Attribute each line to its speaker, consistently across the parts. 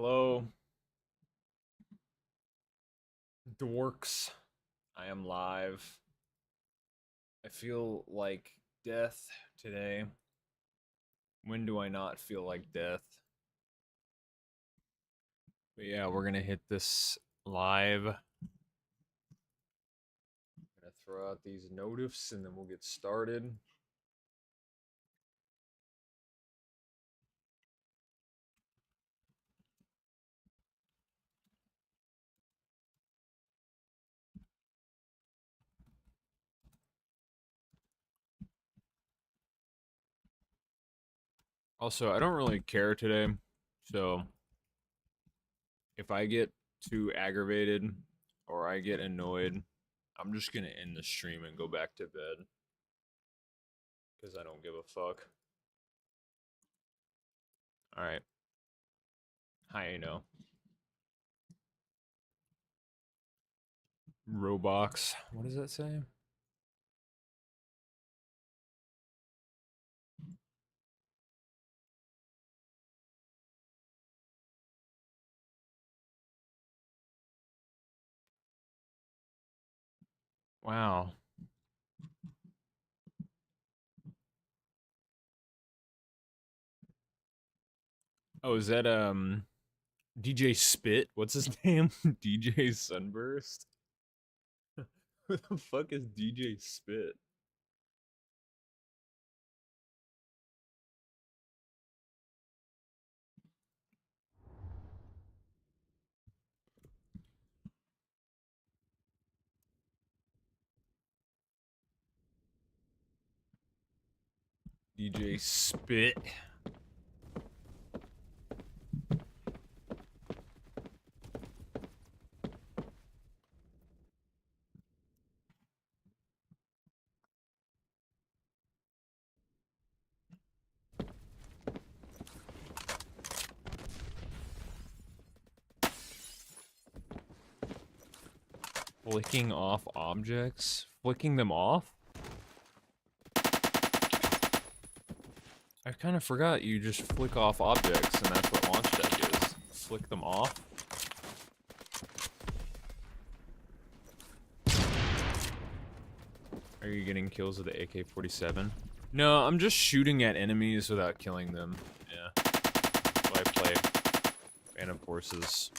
Speaker 1: Hello, dorks. I am live. I feel like death today. When do I not feel like death? But yeah, we're gonna hit this live. I'm gonna throw out these notifs and then we'll get started. Also, I don't really care today, so if I get too aggravated or I get annoyed, I'm just gonna end the stream and go back to bed. Because I don't give a fuck. Alright. Hi, you know. Roblox. What does that say? Wow. Oh, is that DJ Spit? What's his name? DJ Sunburst? Who the fuck is DJ Spit? DJ Spit. Flicking off objects? Flicking them off? I kind of forgot you just flick off objects and that's what launch deck is. Flick them off? Are you getting kills with the AK-47? No, I'm just shooting at enemies without killing them. Yeah. That's why I play Phantom Forces.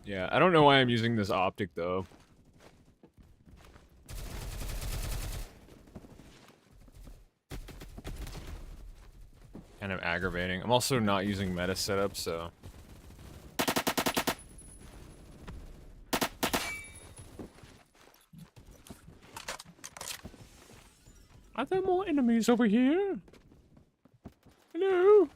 Speaker 1: Yeah, I don't know why I'm using this optic though. Kind of aggravating. I'm also not using meta setup, so. Are there more enemies over here? Hello?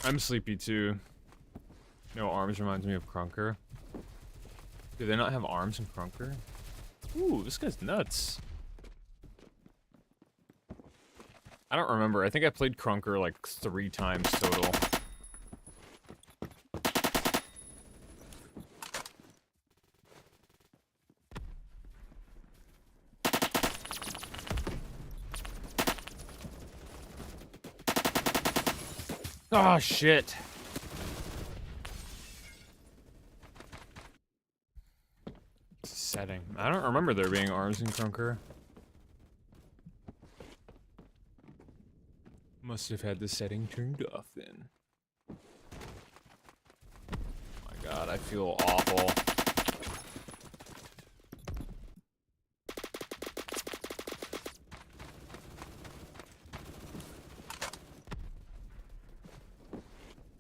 Speaker 1: I'm sleepy too. No arms reminds me of Crunker. Do they not have arms in Crunker? Ooh, this guy's nuts. I don't remember. I think I played Crunker like 3 times total. Oh shit. Setting. I don't remember there being arms in Crunker. Must have had the setting turned off then. My god, I feel awful.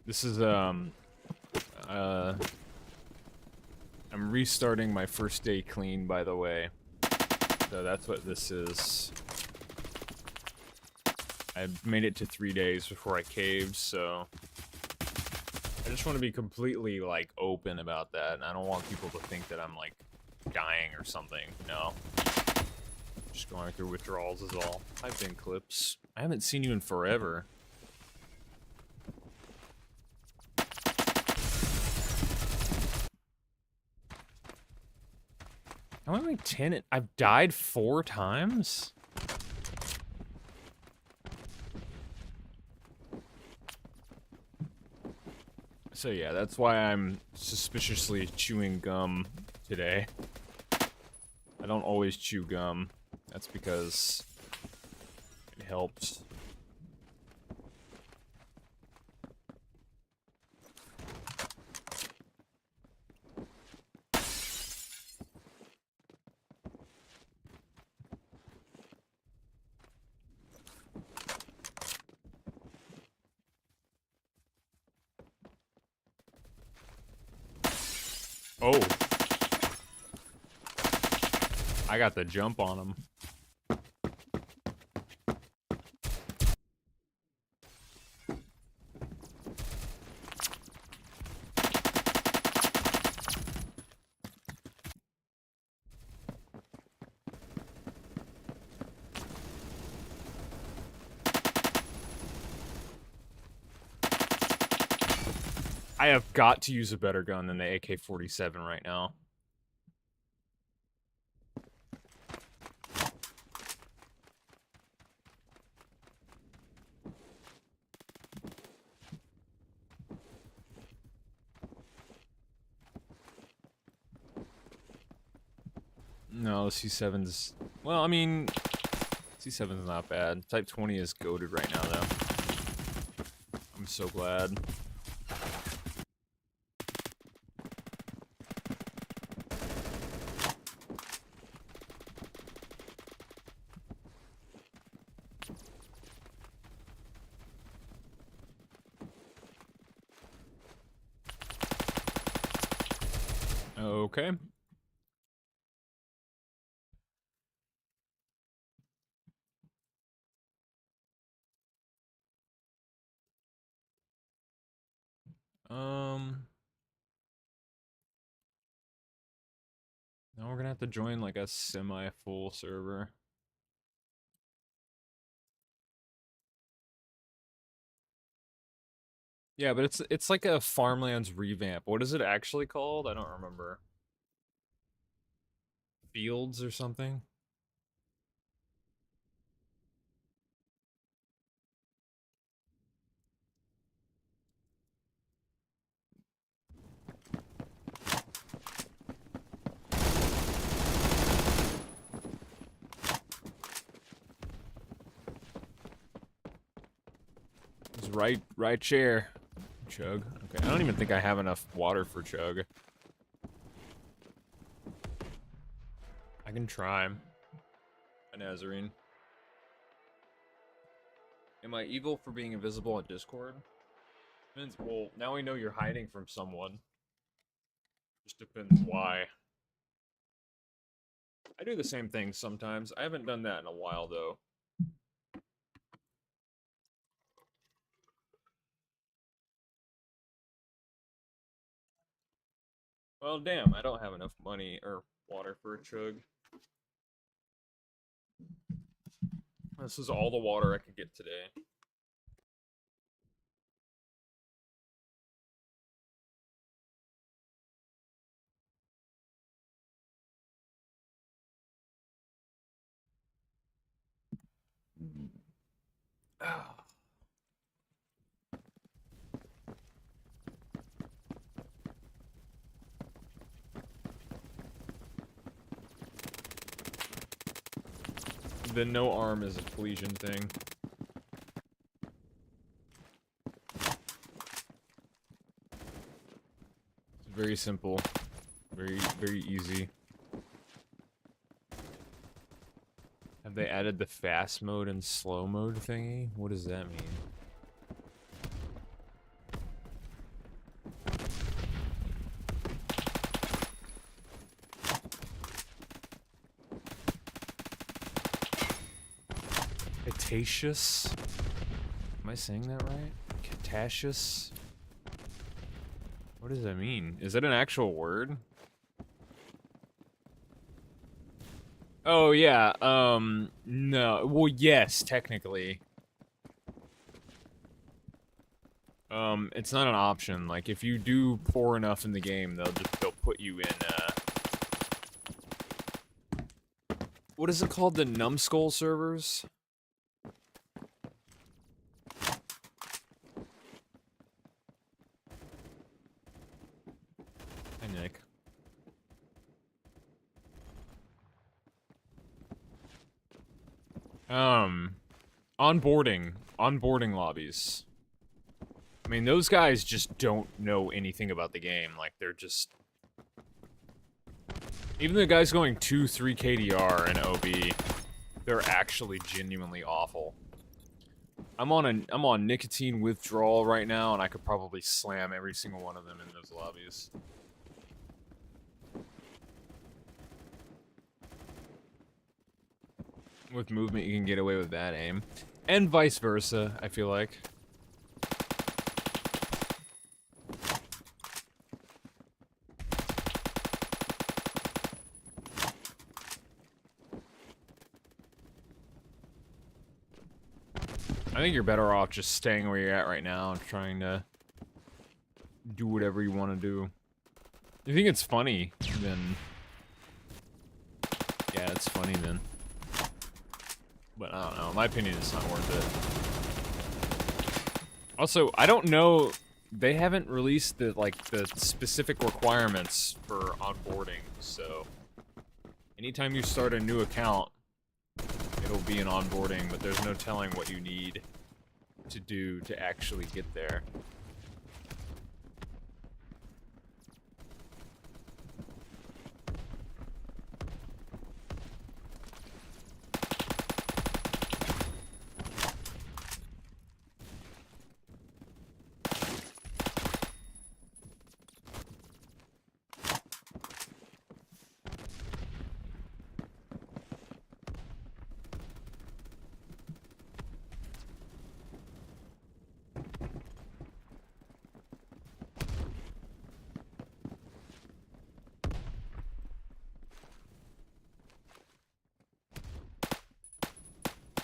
Speaker 1: This is, I'm restarting my first day clean, by the way. So that's what this is. I made it to 3 days before I caved, so I just want to be completely, like, open about that, and I don't want people to think that I'm, like, dying or something. No. Just going through withdrawals is all. I've been Clips. I haven't seen you in forever. I'm only 10. I've died 4 times? So yeah, that's why I'm suspiciously chewing gum today. I don't always chew gum. That's because it helps. Oh. I got the jump on him. I have got to use a better gun than the AK-47 right now. No, the C7's... Well, I mean... C7's not bad. Type 20 is goated right now, though. I'm so glad. Okay. Now we're gonna have to join like a semi-full server. Yeah, but it's like a Farmlands revamp. What is it actually called? I don't remember. Fields or something? It's right chair. Chug. Okay, I don't even think I have enough water for Chug. I can try. A Nazarene. Am I evil for being invisible on Discord? Depends. Well, now we know you're hiding from someone. Just depends why. I do the same thing sometimes. I haven't done that in a while, though. Well, damn, I don't have enough money or water for a chug. This is all the water I could get today. The no arm is a collision thing. It's very simple. Very easy. Have they added the fast mode and slow mode thingy? What does that mean? Cretaceous? Am I saying that right? Cretaceous? What does that mean? Is that an actual word? Oh yeah. No. Well, yes, technically. It's not an option. Like, if you do poor enough in the game, they'll put you in, what is it called? The Numbskull servers? Hi, Nick. Onboarding lobbies. I mean, those guys just don't know anything about the game. Like, they're just... Even the guys going 2-3 KDR and OB, they're actually genuinely awful. I'm on nicotine withdrawal right now, and I could probably slam every single one of them in those lobbies. With movement, you can get away with bad aim. And vice versa, I feel like. I think you're better off just staying where you're at right now and trying to do whatever you want to do. If you think it's funny, then... Yeah, it's funny then. But I don't know, in my opinion, it's not worth it. Also, I don't know... They haven't released the specific requirements for onboarding, so... Anytime you start a new account, it'll be an onboarding, but there's no telling what you need to do to actually get there.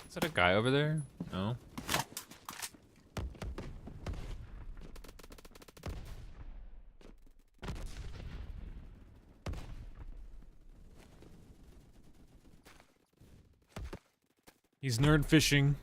Speaker 1: Is that a guy over there? No. He's nerd fishing.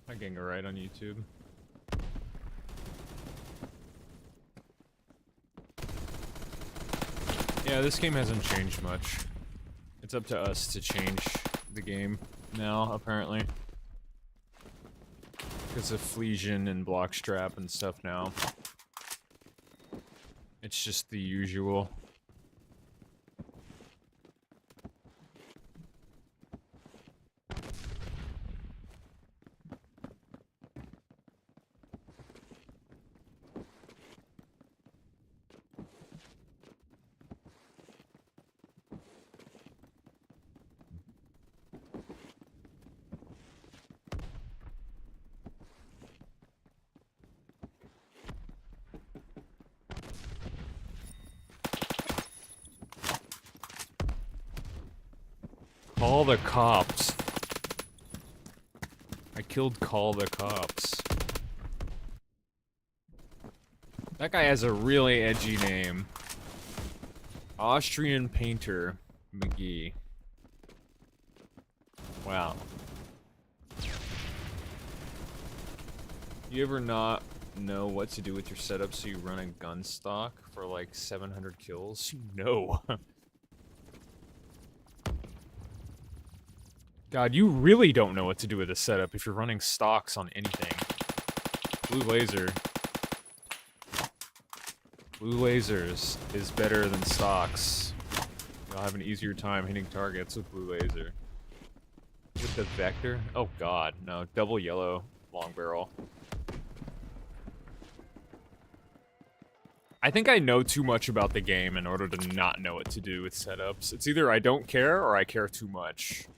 Speaker 1: Hi, Gengar right on YouTube. Yeah, this game hasn't changed much. It's up to us to change the game now, apparently. Because of Flesion and Blockstrap and stuff now. It's just the usual. Call the cops. I killed Call the Cops. That guy has a really edgy name. Austrian Painter McGee. Wow. You ever not know what to do with your setup so you run a gun stock for like 700 kills? No. God, you really don't know what to do with a setup if you're running stocks on anything. Blue Laser. Blue Lasers is better than stocks. You'll have an easier time hitting targets with blue laser. With the vector? Oh god, no. Double yellow long barrel. I think I know too much about the game in order to not know what to do with setups. It's either I don't care or I care too much.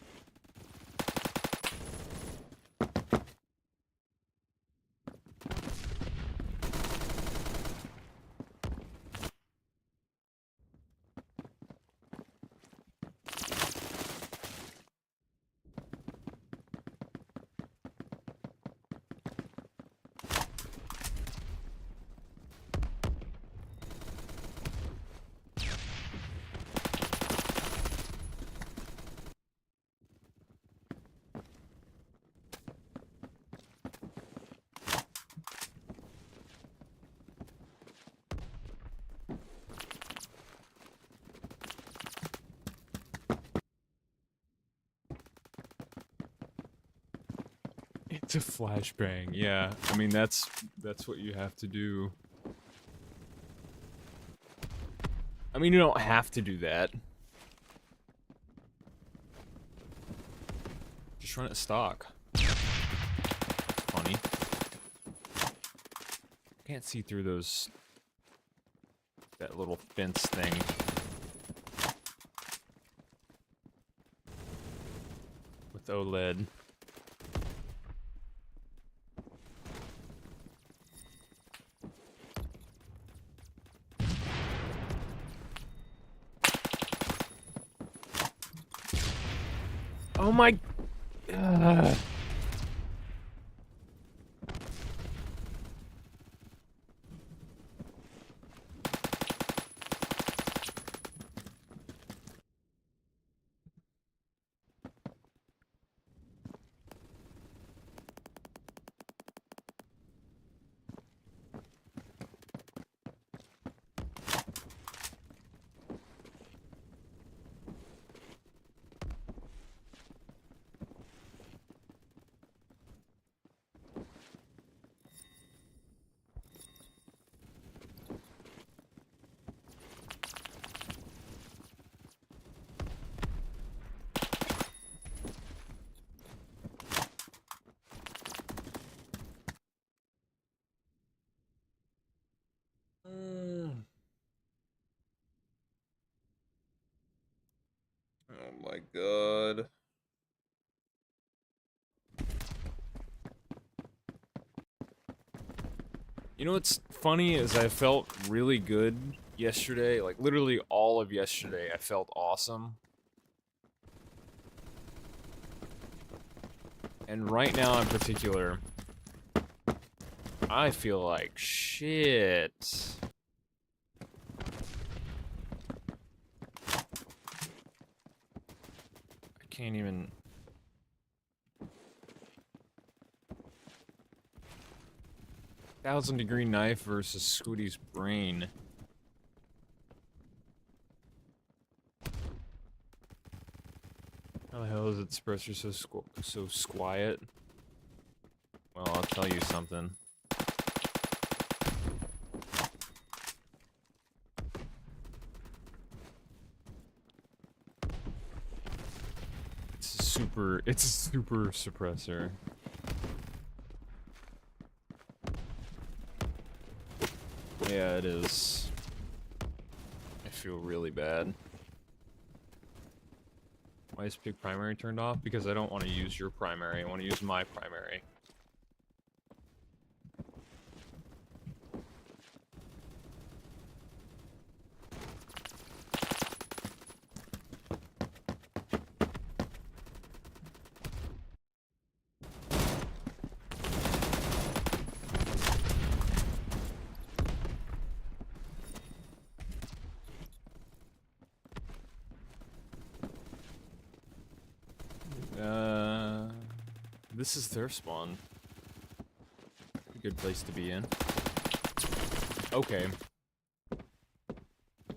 Speaker 1: It's a flashbang, yeah. I mean, that's what you have to do. I mean, you don't have to do that. Just run it stock. Funny. Can't see through that little fence thing. With OLED. Oh my... Oh my god. You know what's funny is I felt really good yesterday. Like, literally all of yesterday, I felt awesome. And right now in particular, I feel like shit. I can't even... 1000-degree knife versus Scooty's brain. How the hell is it suppressor so quiet? Well, I'll tell you something. It's a super suppressor. Yeah, it is. I feel really bad. Why is Pig Primary turned off? Because I don't want to use your primary, I want to use my primary. This is their spawn. A good place to be in. Okay.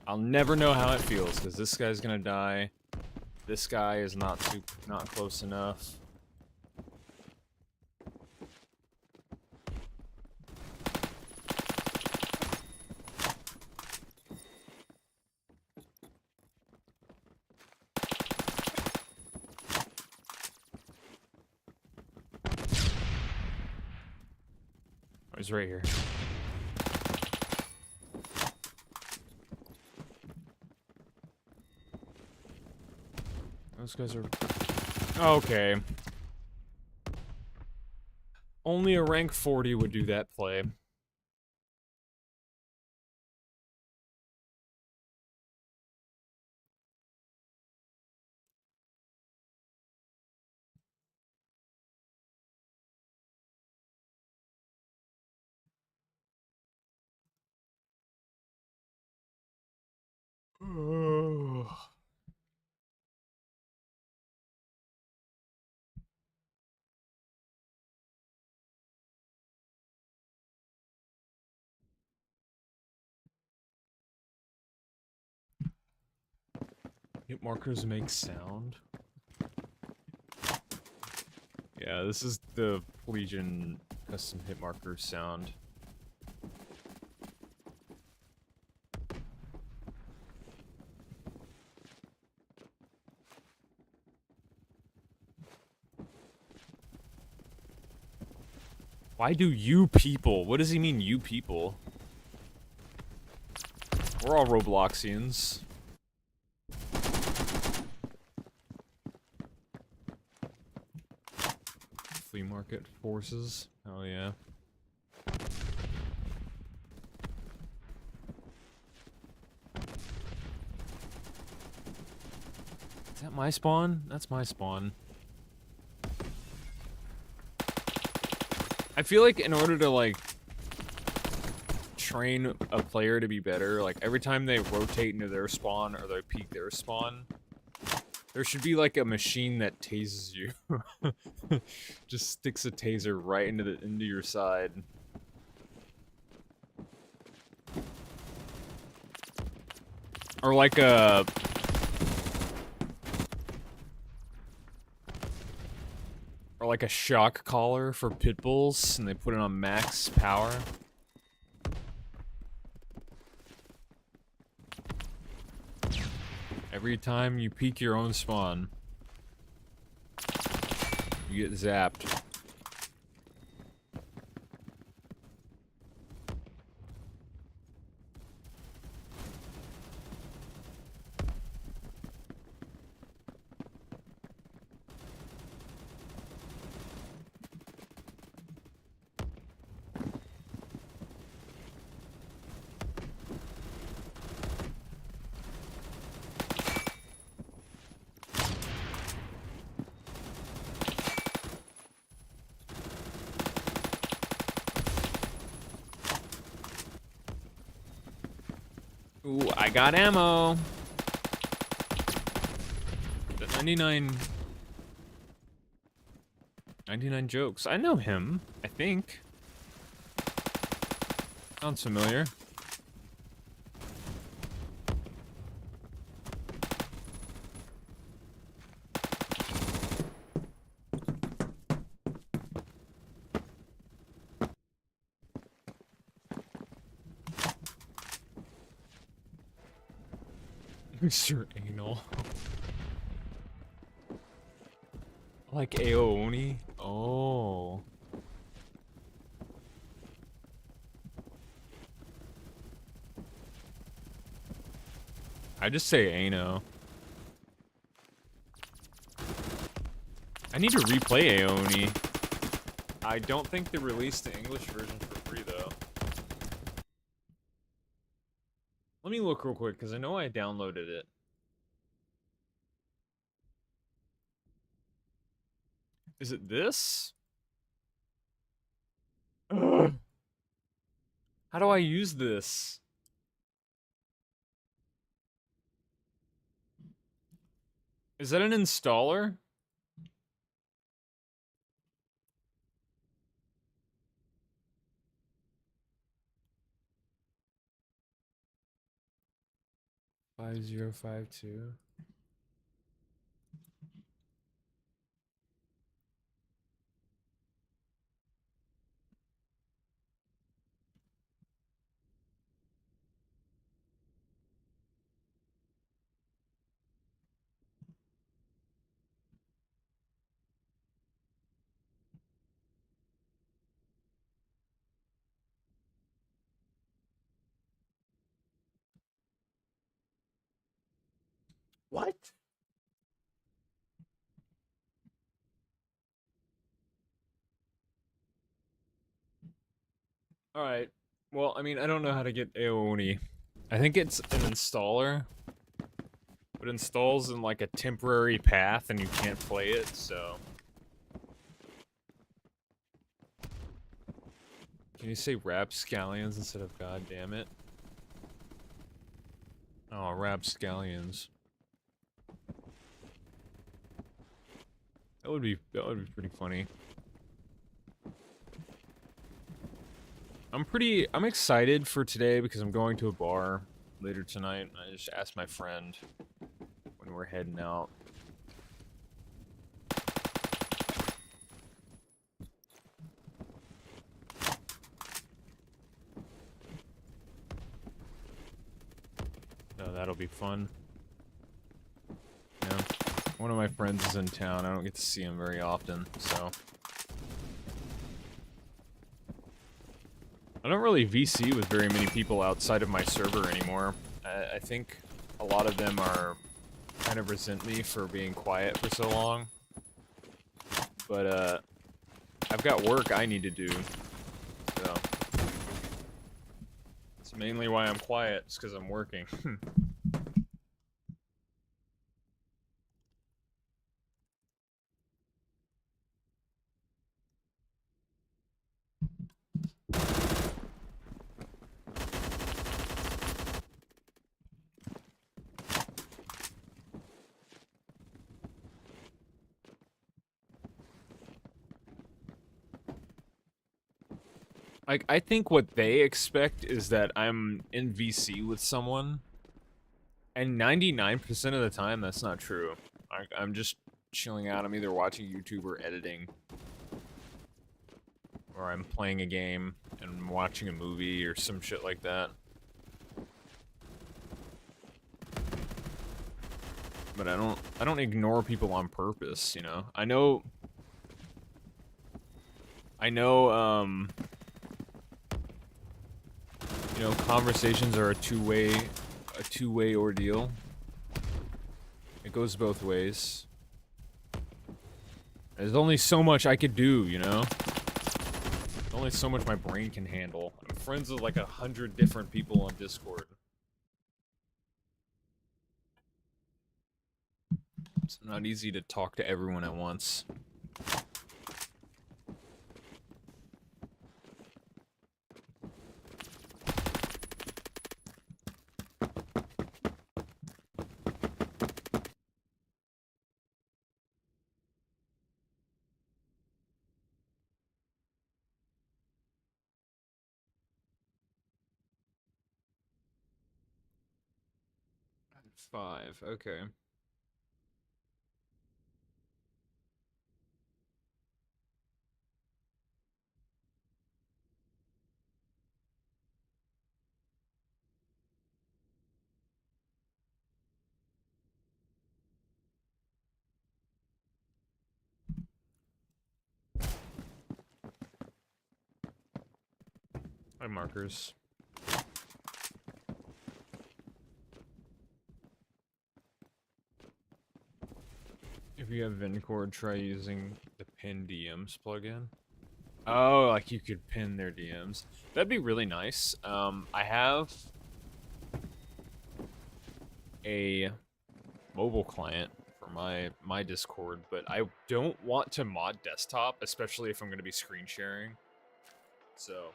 Speaker 1: I'll never know how it feels, because this guy's gonna die. This guy is not close enough. It's right here. Those guys are... Okay. Only a rank 40 would do that play. Hit markers make sound. Yeah, this is the Legion custom hit marker sound. Why do you people? What does he mean, you people? We're all Robloxians. Flea market forces. Oh yeah. Is that my spawn? That's my spawn. I feel like in order to like train a player to be better, like every time they rotate into their spawn or they peek their spawn, there should be like a machine that tases you. Just sticks a taser right into your side. Or like a shock collar for pit bulls, and they put it on max power. Every time you peek your own spawn, you get zapped. Ooh, I got ammo. The 99 jokes. I know him, I think. Sounds familiar. Mr. Anal. Like Aoni? Oh. I just say Ano. I need to replay Aoni. I don't think they released the English version for free, though. Let me look real quick, because I know I downloaded it. Is it this? Ugh. How do I use this? Is that an installer? Five 5052. What? Alright. Well, I mean, I don't know how to get Aoni. I think it's an installer. But installs in like a temporary path and you can't play it, so. Can you say rapscallions instead of god damn it? Oh, rapscallions. That would be pretty funny. I'm excited for today because I'm going to a bar later tonight. I just asked my friend when we're heading out. Oh, that'll be fun. Yeah. One of my friends is in town. I don't get to see him very often, so. I don't really VC with very many people outside of my server anymore. I think a lot of them are kind of resent me for being quiet for so long. But, I've got work I need to do, so. It's mainly why I'm quiet, it's because I'm working. Like, I think what they expect is that I'm in VC with someone, and 99% of the time, that's not true. I'm just chilling out. I'm either watching YouTube or editing. Or I'm playing a game and watching a movie or some shit like that. But I don't ignore people on purpose, you know? I know, you know, conversations are a two-way ordeal. It goes both ways. There's only so much I could do, you know? There's only so much my brain can handle. I'm friends with like 100 different people on Discord. It's not easy to talk to everyone at once. Five, okay. Hi, markers. If you have Vincord, try using the pin DMs plugin. Oh, like you could pin their DMs. That'd be really nice. I have a mobile client for my Discord, but I don't want to mod desktop, especially if I'm going to be screen sharing. So,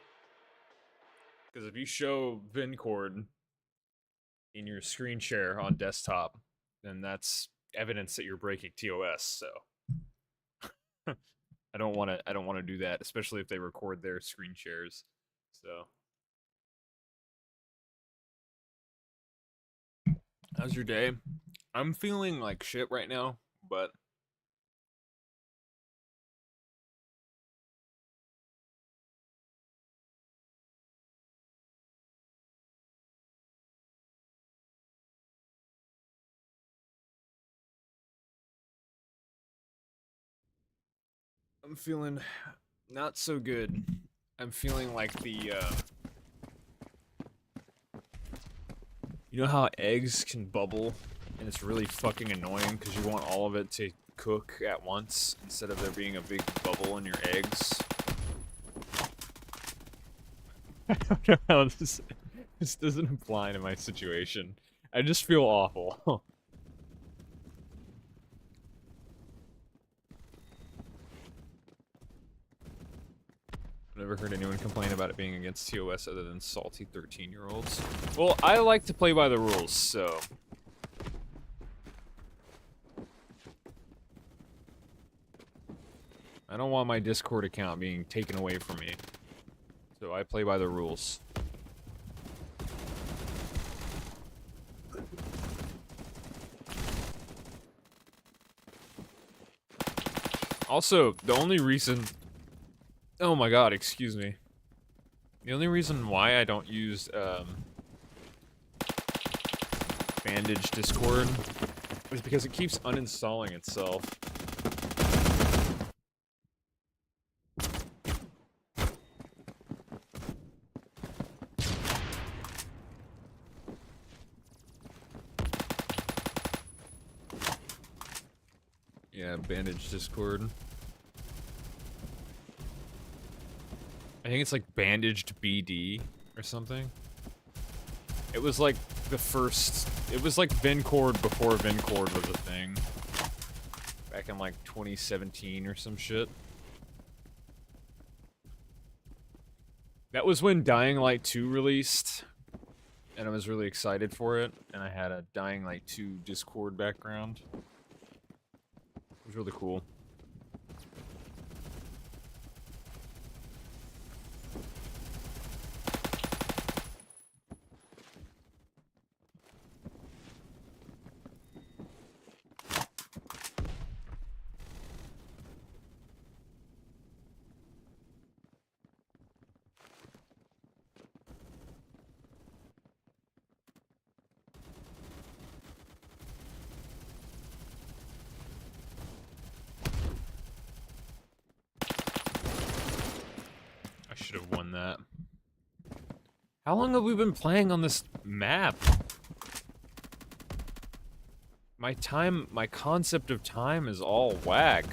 Speaker 1: because if you show Vincord in your screen share on desktop, then that's evidence that you're breaking TOS. So, I don't want to do that, especially if they record their screen shares. So, how's your day? I'm feeling like shit right now, but I'm feeling not so good. I'm feeling like you know how eggs can bubble And it's really fucking annoying because you want all of it to cook at once instead of there being a big bubble in your eggs. I don't know how this doesn't apply to my situation. I just feel awful. I've never heard anyone complain about it being against TOS other than salty 13-year-olds. Well, I like to play by the rules, so... I don't want my Discord account being taken away from me. So I play by the rules. Also, the only reason... Oh my god, excuse me. The only reason why I don't use, Bandage Discord is because it keeps uninstalling itself. Yeah, Bandage Discord. I think it's like Bandaged BD or something. It was like the first... It was like Vencord before Vencord was a thing. Back in like 2017 or some shit. That was when Dying Light 2 released. And I was really excited for it. And I had a Dying Light 2 Discord background. It was really cool. Should have won that. How long have we been playing on this map? My concept of time is all whack.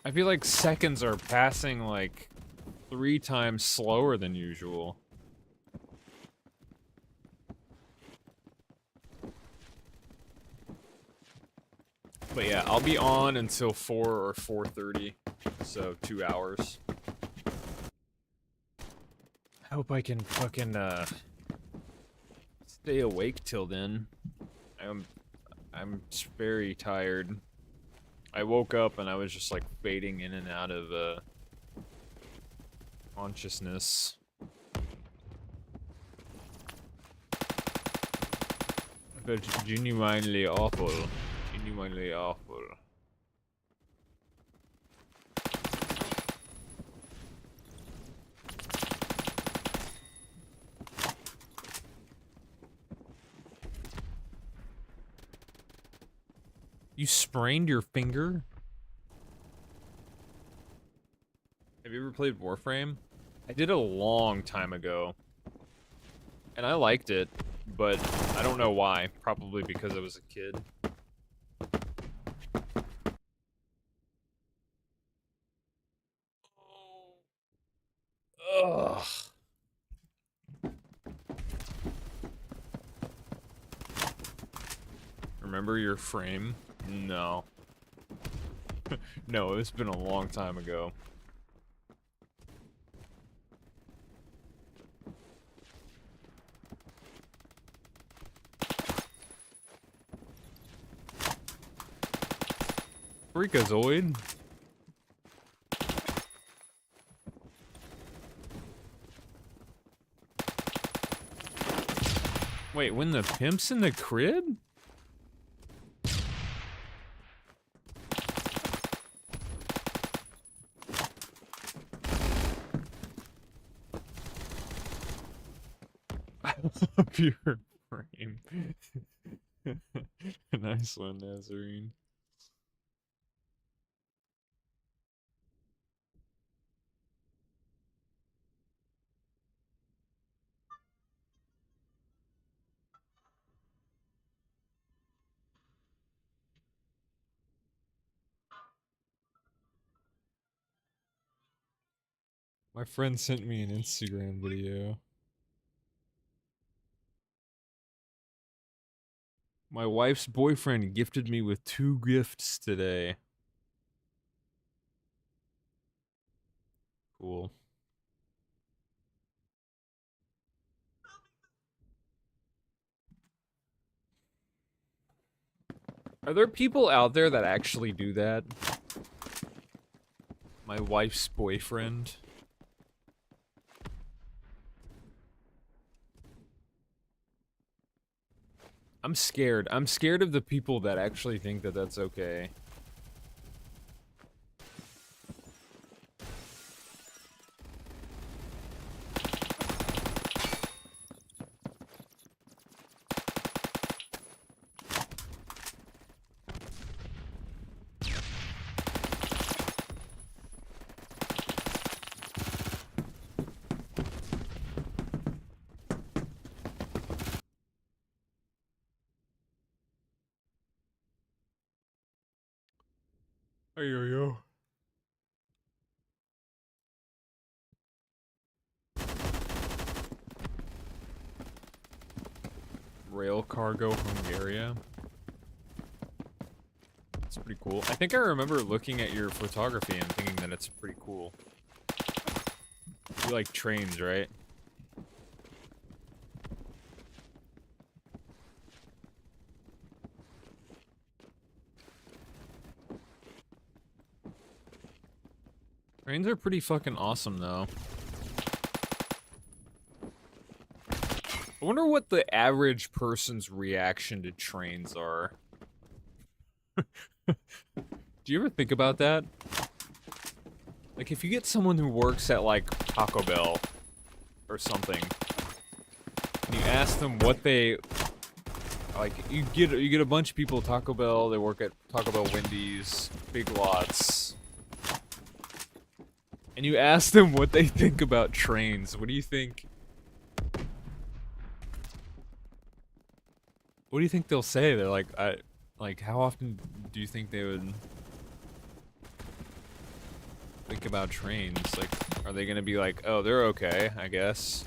Speaker 1: I feel like seconds are passing like 3 times slower than usual. But yeah, I'll be on until 4 or 4:30, so 2 hours. I hope I can fucking, stay awake till then. I'm very tired. I woke up and I was just, like, fading in and out of, consciousness. But genuinely awful. Genuinely awful. You sprained your finger? Have you ever played Warframe? I did a long time ago. And I liked it, but I don't know why. Probably because I was a kid. Ugh. Remember your frame? No. No, it's been a long time ago. Freakazoid? Wait, when the pimp's in the crib? Pure frame. Nice one, Nazarene.
Speaker 2: My friend sent me an Instagram video. My wife's boyfriend gifted me with 2 gifts today. Cool. Are there people out there that actually do that? My wife's boyfriend. I'm scared. I'm scared of the people that actually think that that's okay. Yo. Rail cargo Hungaria. It's pretty cool. I think I remember looking at your photography and thinking that it's pretty cool. You like trains, right? Trains are pretty fucking awesome, though. I wonder what the average person's reaction to trains are. Do you ever think about that? Like, if you get someone who works at, like, Taco Bell or something, and you ask them what they... Like, you get a bunch of people at Taco Bell, they work at Taco Bell, Wendy's, Big Lots, and you ask them what they think about trains. What do you think? What do you think they'll say? They're like, how often do you think they would think about trains? Like, are they gonna be like, oh, they're okay, I guess?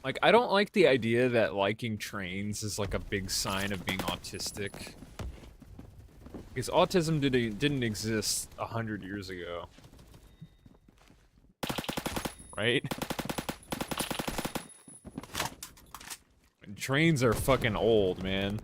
Speaker 2: Like, I don't like the idea that liking trains is like a big sign of being autistic. Because autism didn't exist 100 years ago. Right? And trains are fucking old, man.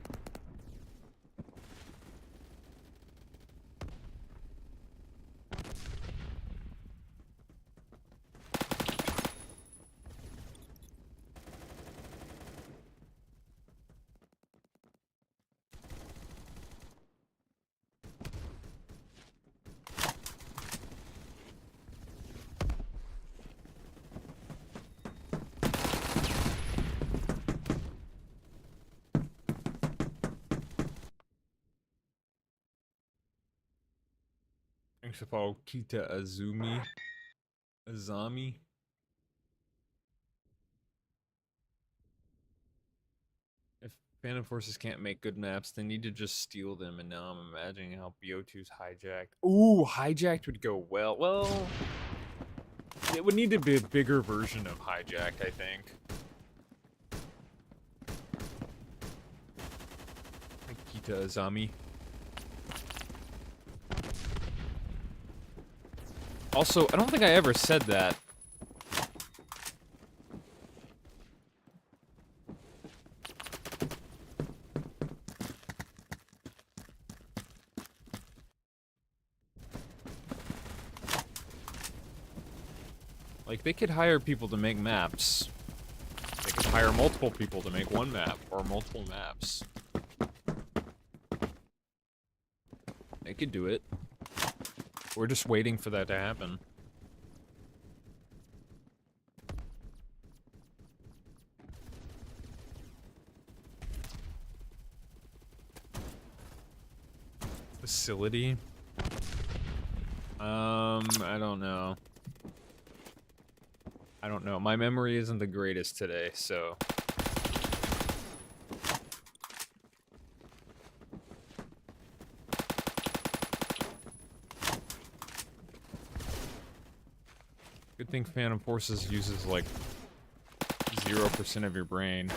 Speaker 2: Thanks to follow Kita Azami. If Phantom Forces can't make good maps, they need to just steal them, and now I'm imagining how BO2's hijacked. Ooh, hijacked would go well. Well, it would need to be a bigger version of hijacked, I think. Kita Azami. Also, I don't think I ever said that. Like, they could hire people to make maps. They could hire multiple people to make one map, or multiple maps. They could do it. We're just waiting for that to happen. Facility? I don't know. I don't know. My memory isn't the greatest today, so. Good thing Phantom Forces uses like 0% of your brain.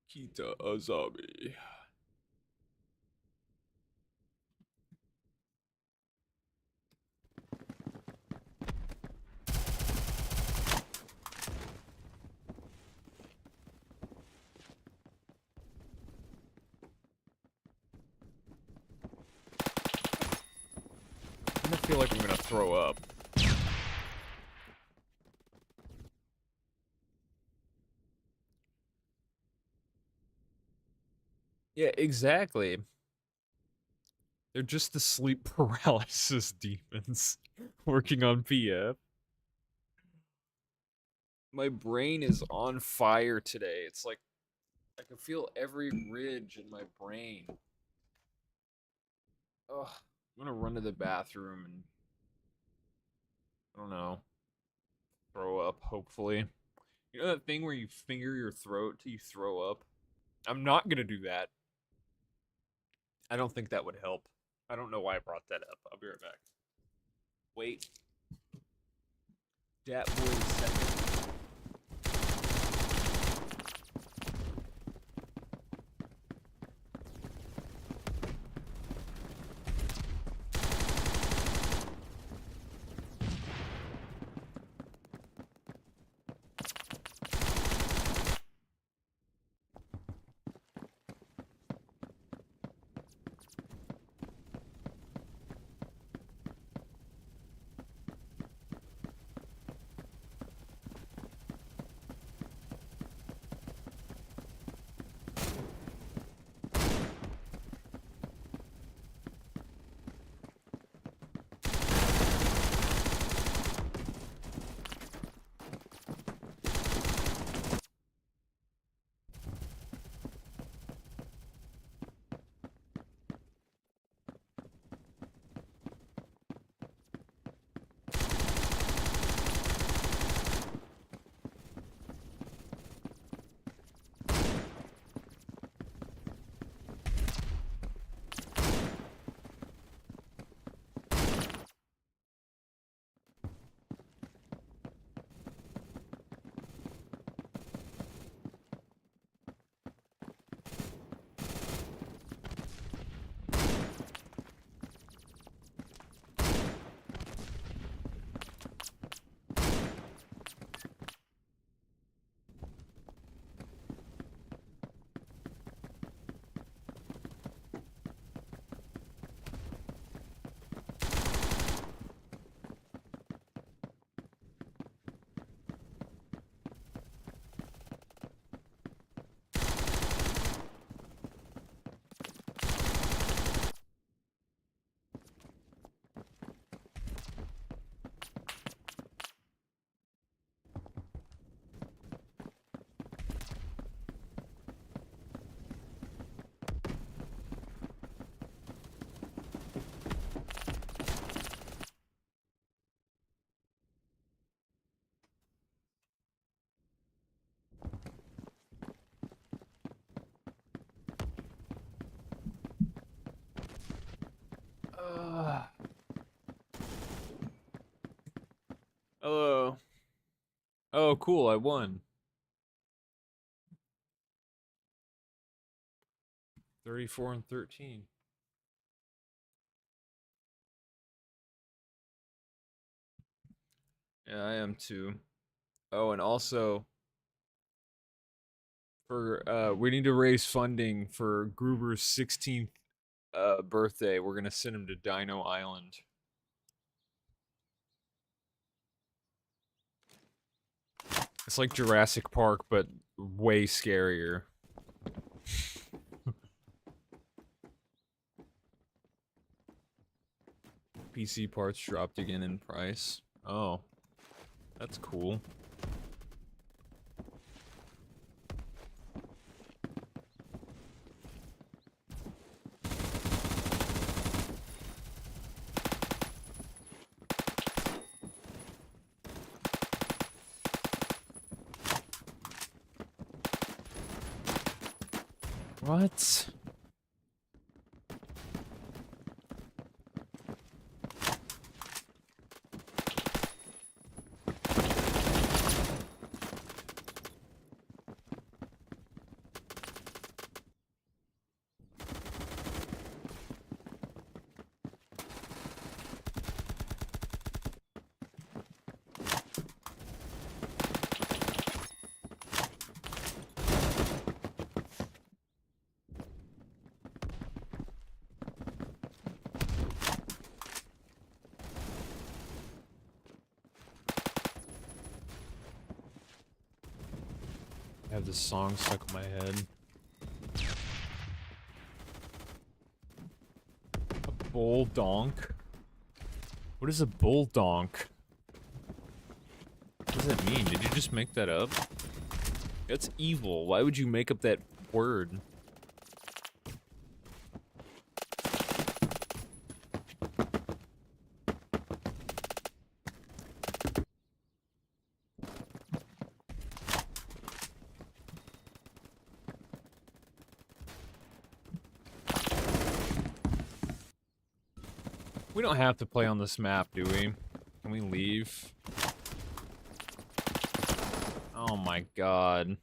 Speaker 2: Kita Azabi. I feel like I'm gonna throw up. Yeah, exactly. They're just the sleep paralysis demons working on PF. My brain is on fire today. It's like I can feel every ridge in my brain. Ugh. I'm gonna run to the bathroom and I don't know, throw up, hopefully. You know that thing where you finger your throat till you throw up? I'm not gonna do that. I don't think that would help. I don't know why I brought that up. I'll be right back. Wait. Dat boy second. Hello. Oh, cool, I won. 34 and 13. Yeah, I am too. Oh, and also for we need to raise funding for Gruber's 16th birthday. We're gonna send him to Dino Island. It's like Jurassic Park, but way scarier. PC parts dropped again in price. Oh, that's cool. What? I have this song stuck in my head. A bull donk? What is a bull donk? What does that mean? Did you just make that up? That's evil. Why would you make up that word? We don't have to play on this map, do we? Can we leave? Oh my god.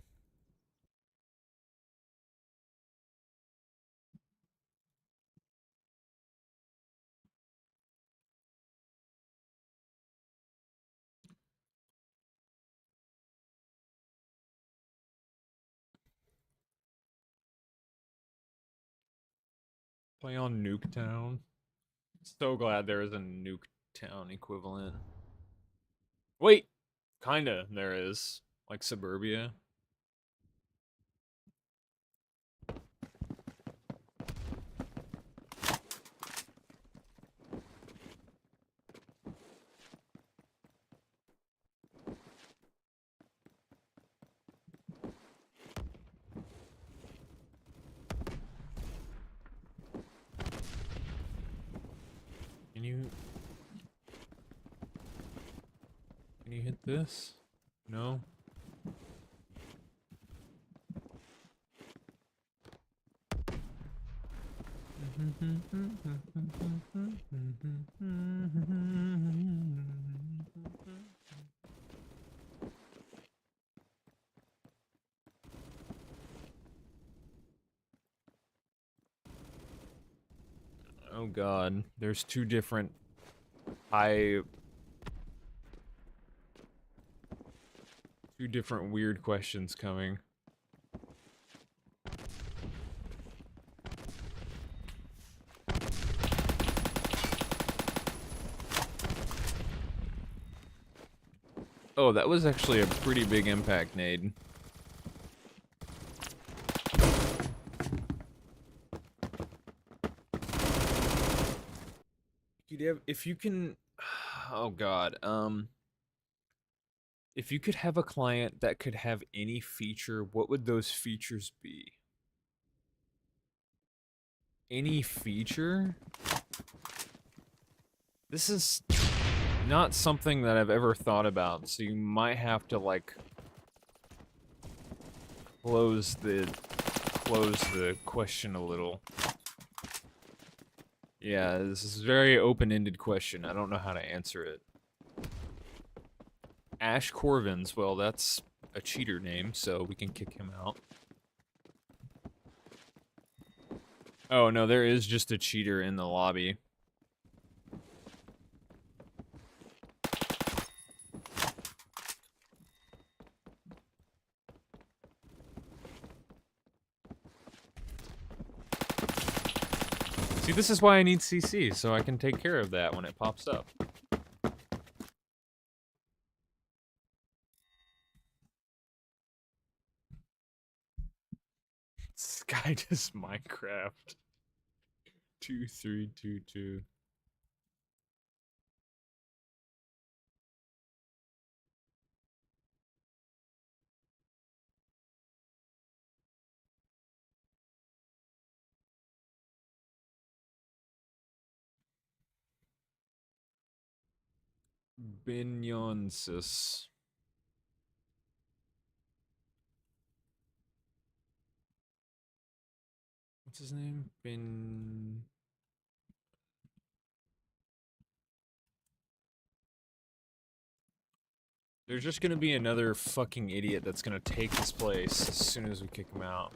Speaker 2: Play on Nuketown. So glad there is a Nuketown equivalent. Wait! Kinda, there is. Like Suburbia. Can you... Can you hit this? No? Oh god, there's two different two different weird questions coming. Oh, that was actually a pretty big impact nade. If you can, oh god, if you could have a client that could have any feature, what would those features be? Any feature? This is not something that I've ever thought about, so you might have to like close the question a little. Yeah, this is a very open-ended question. I don't know how to answer it. Ash Corvins, well, that's a cheater name, so we can kick him out. Oh, no, there is just a cheater in the lobby. See, this is why I need CC, so I can take care of that when it pops up. Sky does Minecraft. 2322. Binionsis. What's his name? There's just gonna be another fucking idiot that's gonna take his place as soon as we kick him out.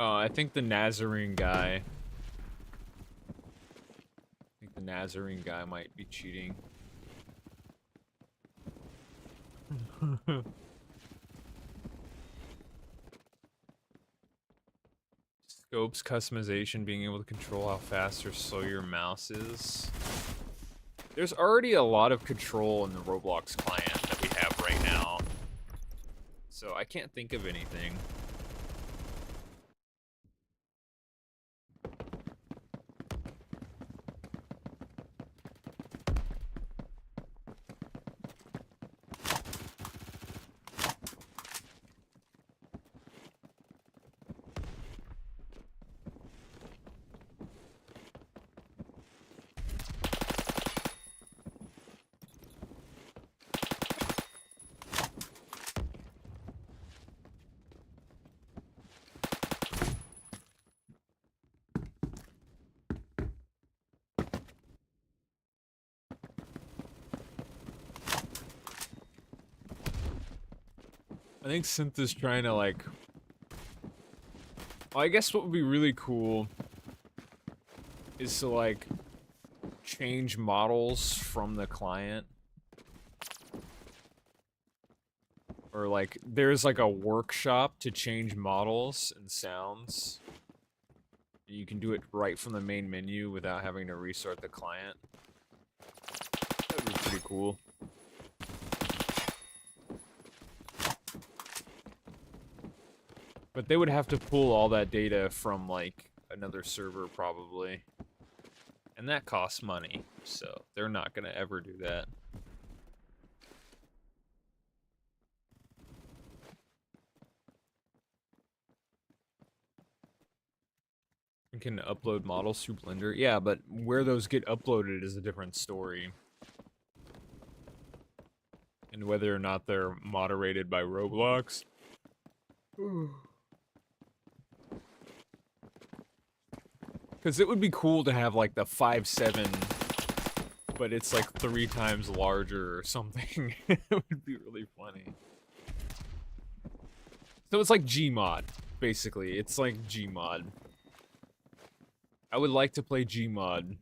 Speaker 2: Oh, I think the Nazarene guy. I think the Nazarene guy might be cheating. Scopes customization, being able to control how fast or slow your mouse is. There's already a lot of control in the Roblox client that we have right now. So I can't think of anything. I think Synth is trying to like... Well, I guess what would be really cool is to like change models from the client. Or like, there's like a workshop to change models and sounds. You can do it right from the main menu without having to restart the client. That'd be pretty cool. But they would have to pull all that data from, like, another server, probably. And that costs money, so they're not gonna ever do that. You can upload models through Blender. Yeah, but where those get uploaded is a different story. And whether or not they're moderated by Roblox. Because it would be cool to have, like, the 5.7, but it's, like, 3 times larger or something. It would be really funny. So it's like Gmod, basically. It's like Gmod. I would like to play Gmod.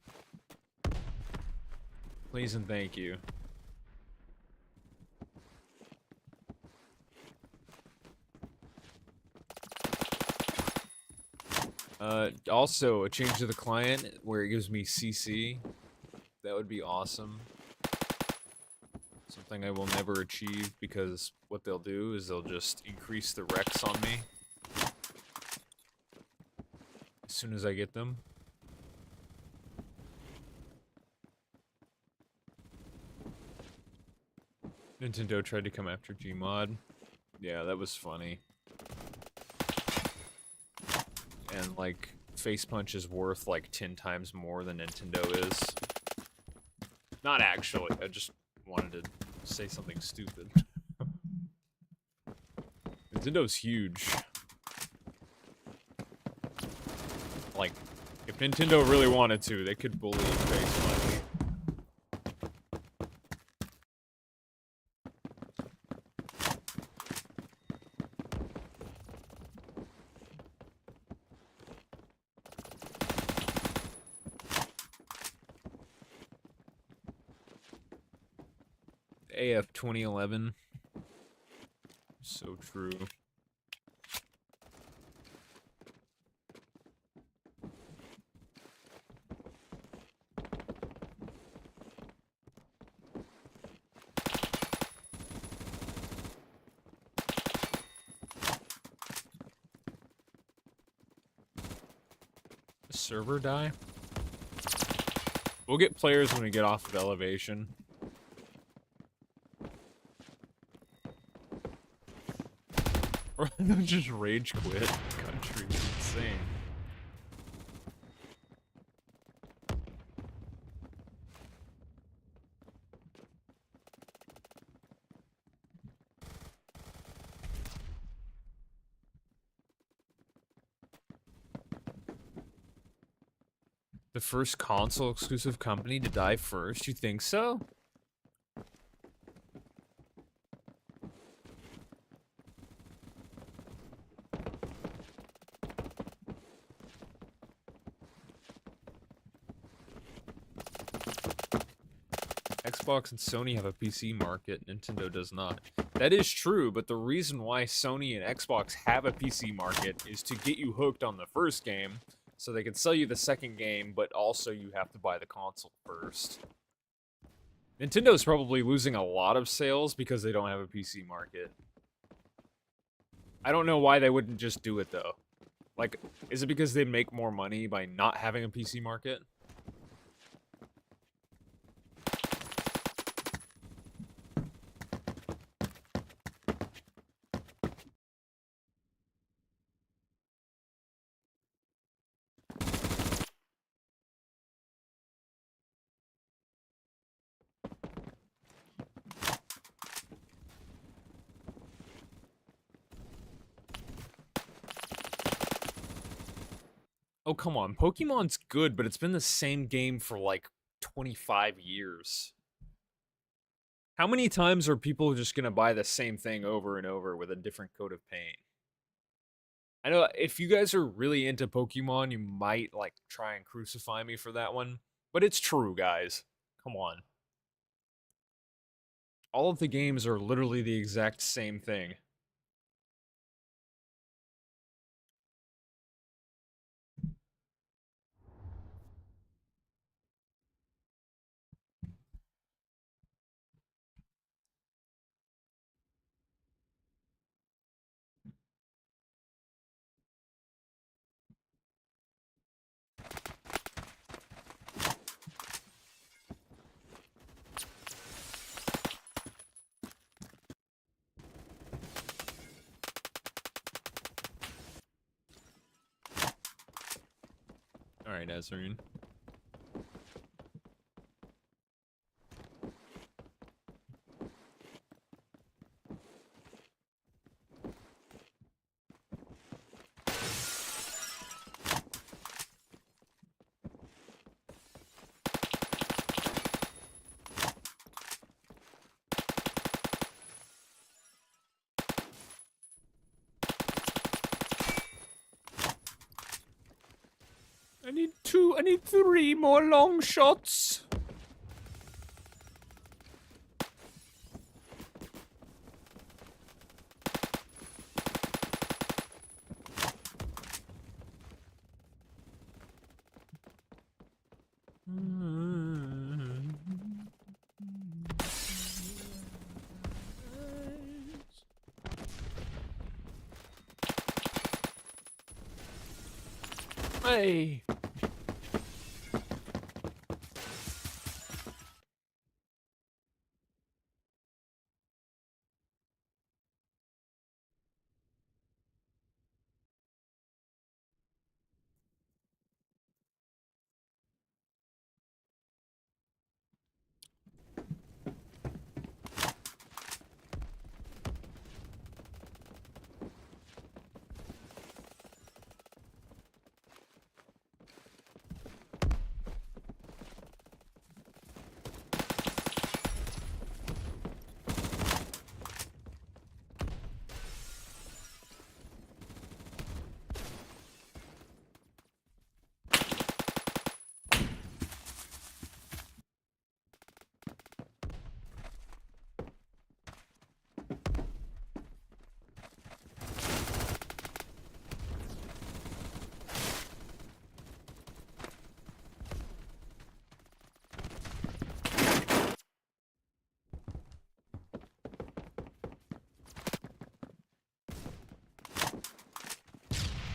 Speaker 2: Please and thank you. Also, a change to the client where it gives me CC. That would be awesome. Something I will never achieve because what they'll do is they'll just increase the recs on me as soon as I get them. Nintendo tried to come after Gmod. Yeah, that was funny. And, like, Face Punch is worth, like, 10 times more than Nintendo is. Not actually, I just wanted to say something stupid. Nintendo's huge. Like, if Nintendo really wanted to, they could bully Face Punch. AF 2011. So true. server die? We'll get players when we get off of elevation. Or they'll just rage quit. Country is insane. The first console exclusive company to die first? You think so? Xbox and Sony have a PC market, Nintendo does not. That is true, but the reason why Sony and Xbox have a PC market is to get you hooked on the first game, so they can sell you the second game, but also you have to buy the console first. Nintendo's probably losing a lot of sales because they don't have a PC market. I don't know why they wouldn't just do it, though. Like, is it because they make more money by not having a PC market? Oh, come on. Pokemon's good, but it's been the same game for like 25 years. How many times are people just going to buy the same thing over and over with a different coat of paint? I know if you guys are really into Pokemon, you might like try and crucify me for that one, but it's true, guys. Come on. All of the games are literally the exact same thing. Alright, Azarine. I need 3 more long shots. Hey.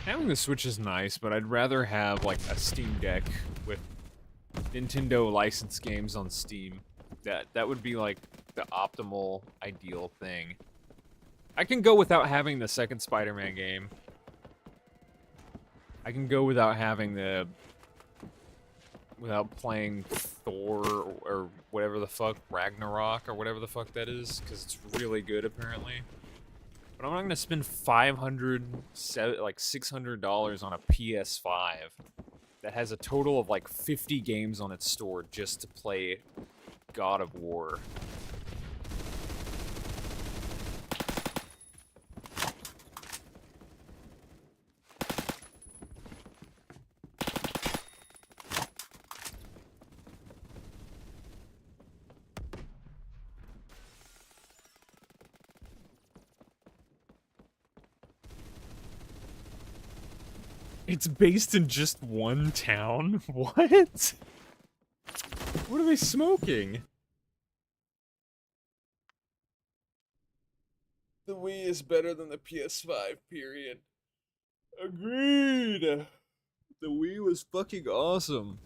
Speaker 2: Having the Switch is nice, but I'd rather have like a Steam Deck with Nintendo licensed games on Steam. That would be like the optimal, ideal thing. I can go without having the second Spider-Man game. I can go without having without playing Thor or whatever the fuck, Ragnarok or whatever the fuck that is, because it's really good apparently. But I'm not gonna spend $600 on a PS5 that has a total of like 50 games on its store just to play God of War. It's based in just one town? What? What are they smoking? The Wii is better than the PS5, period. Agreed! The Wii was fucking awesome.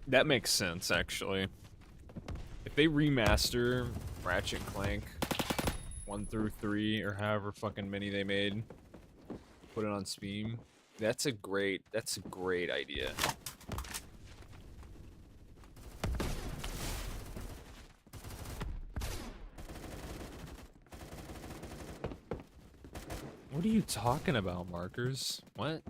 Speaker 2: That makes sense, actually. If they remaster Ratchet and Clank 1 through 3, or however fucking many they made, put it on Steam, that's a great idea. What are you talking about, Markers? What?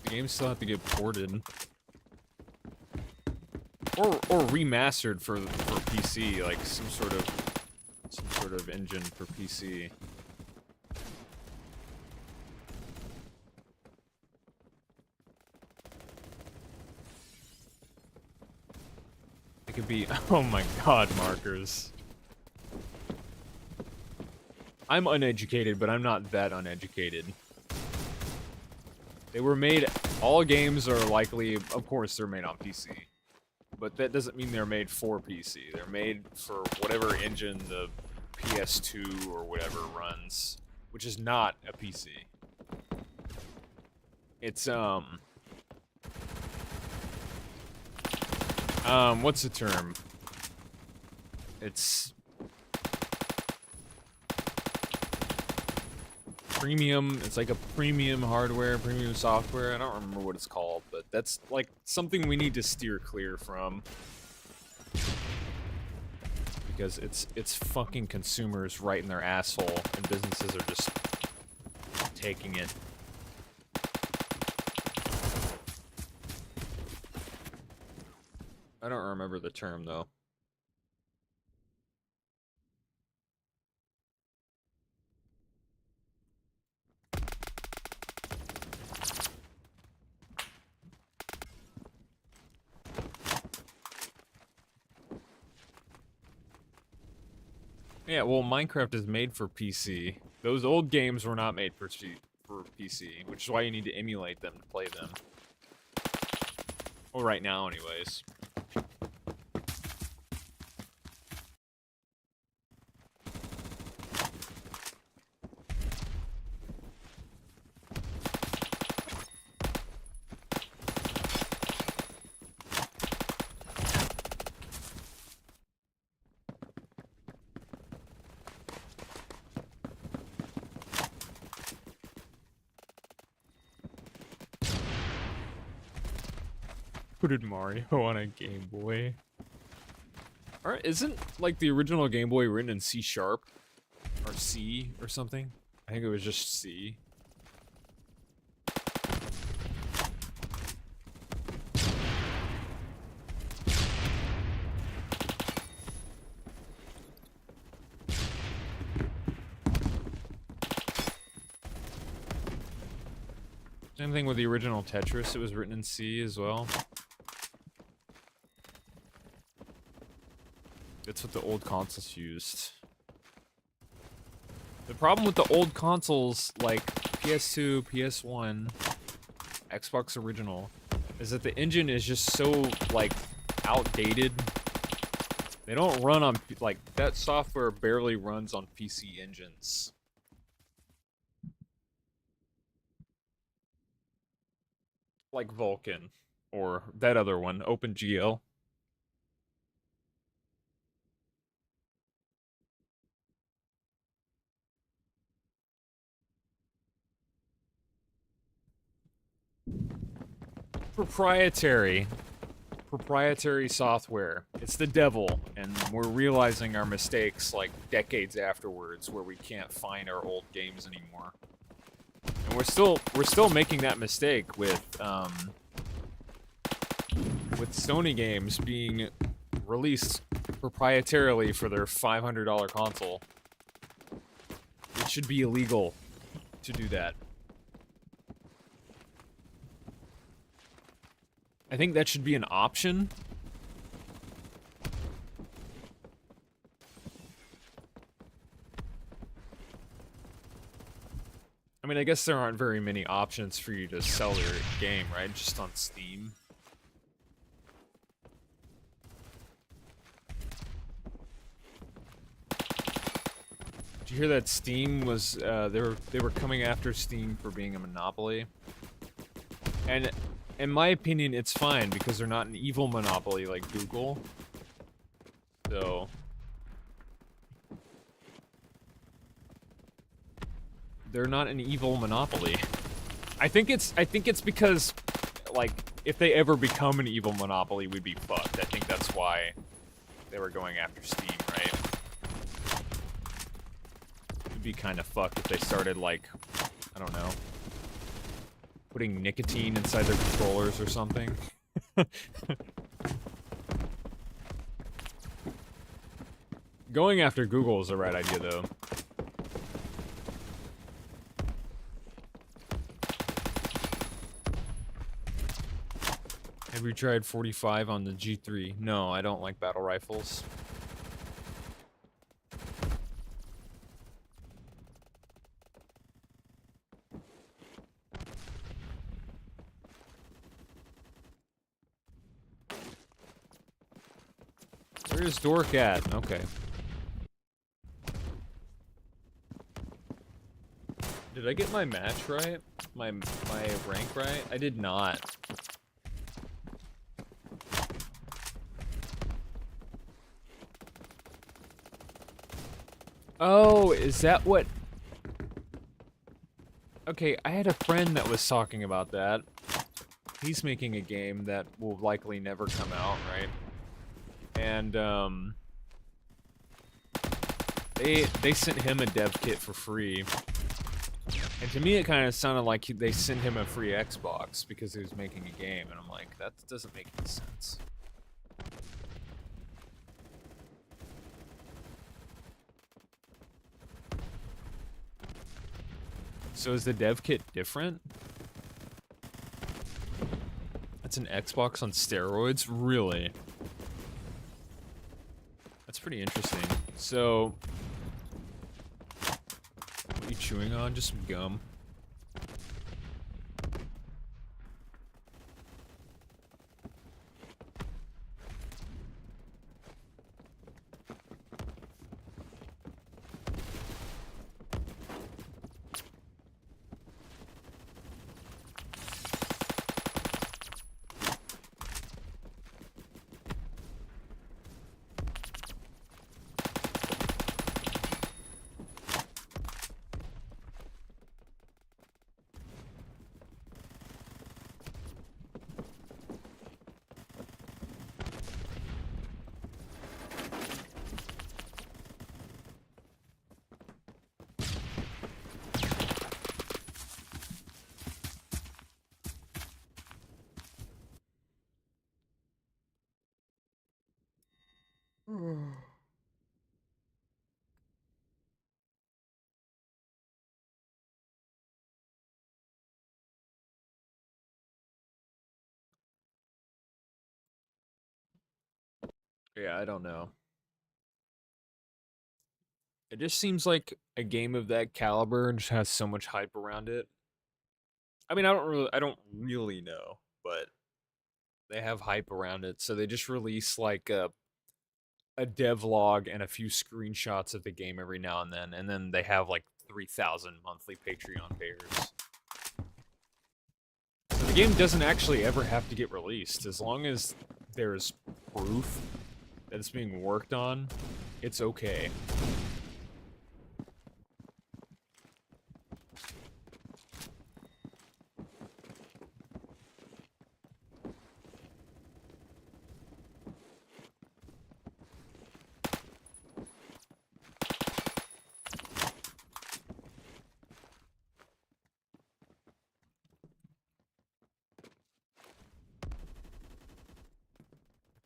Speaker 2: Games still have to get ported. Or remastered for PC, like some sort of engine for PC. It could be, oh my god, Markers. I'm uneducated, but I'm not that uneducated. They were made, all games are likely, of course they're made on PC. But that doesn't mean they're made for PC. They're made for whatever engine the PS2 or whatever runs, which is not a PC. It's, what's the term? It's premium, it's like a premium hardware, premium software. I don't remember what it's called, but that's like something we need to steer clear from. Because it's fucking consumers right in their asshole, and businesses are just taking it. I don't remember the term though. Yeah, well, Minecraft is made for PC. Those old games were not made for PC, which is why you need to emulate them to play them. Well, right now, anyways. Who did Mario on a Game Boy? Alright, isn't like the original Game Boy written in C# or C or something? I think it was just C. Same thing with the original Tetris. It was written in C as well. That's what the old consoles used. The problem with the old consoles, like PS2, PS1, Xbox original, is that the engine is just so, like, outdated. They don't run on, like, that software barely runs on PC engines. Like Vulkan, or that other one, OpenGL. Proprietary software. It's the devil, and we're realizing our mistakes like decades afterwards, where we can't find our old games anymore. And we're still making that mistake with Sony games being released proprietarily for their $500 console. It should be illegal to do that. I think that should be an option. I mean, I guess there aren't very many options for you to sell your game, right? Just on Steam. Did you hear that Steam was, they were coming after Steam for being a monopoly? And in my opinion, it's fine, because they're not an evil monopoly like Google. So... they're not an evil monopoly. I think it's because, like, if they ever become an evil monopoly, we'd be fucked. I think that's why they were going after Steam, right? It'd be kind of fucked if they started, like, I don't know, putting nicotine inside their controllers or something. Going after Google is the right idea, though. Have you tried 45 on the G3? No, I don't like battle rifles. Where's Dork at? Okay. Did I get my match right? My rank right? I did not. Oh, is that what... Okay, I had a friend that was talking about that. He's making a game that will likely never come out, right? And, they sent him a dev kit for free. And to me, it kind of sounded like they sent him a free Xbox because he was making a game. And I'm like, that doesn't make any sense. So is the dev kit different? That's an Xbox on steroids? Really? That's pretty interesting. So... what are you chewing on? Just some gum. Yeah, I don't know. It just seems like a game of that caliber just has so much hype around it. I mean, I don't really know, but they have hype around it, so they just release like a devlog and a few screenshots of the game every now and then they have like 3,000 monthly Patreon payers. So the game doesn't actually ever have to get released. As long as there's proof that it's being worked on, it's okay.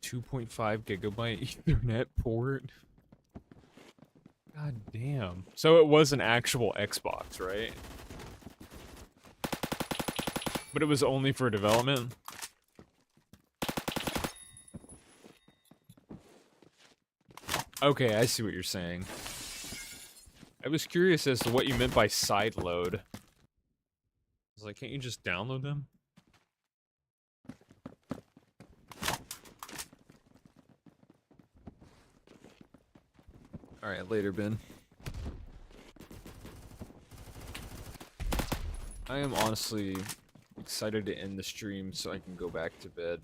Speaker 2: 2.5 gigabyte Ethernet port. God damn. So it was an actual Xbox, right? But it was only for development? Okay, I see what you're saying. I was curious as to what you meant by side load. I was like, can't you just download them? Alright, later, Ben. I am honestly excited to end the stream so I can go back to bed.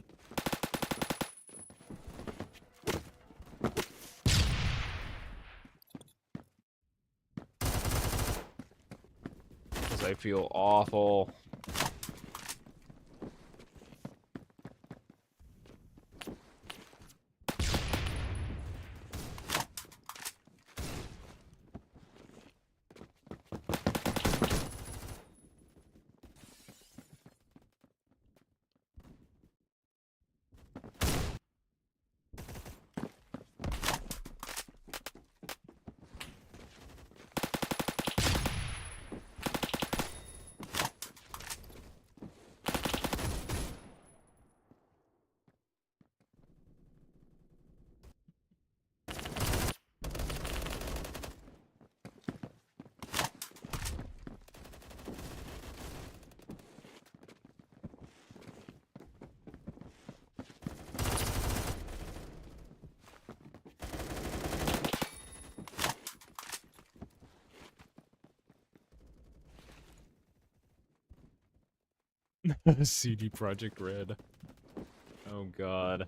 Speaker 2: Because I feel awful. CD Projekt Red. Oh god.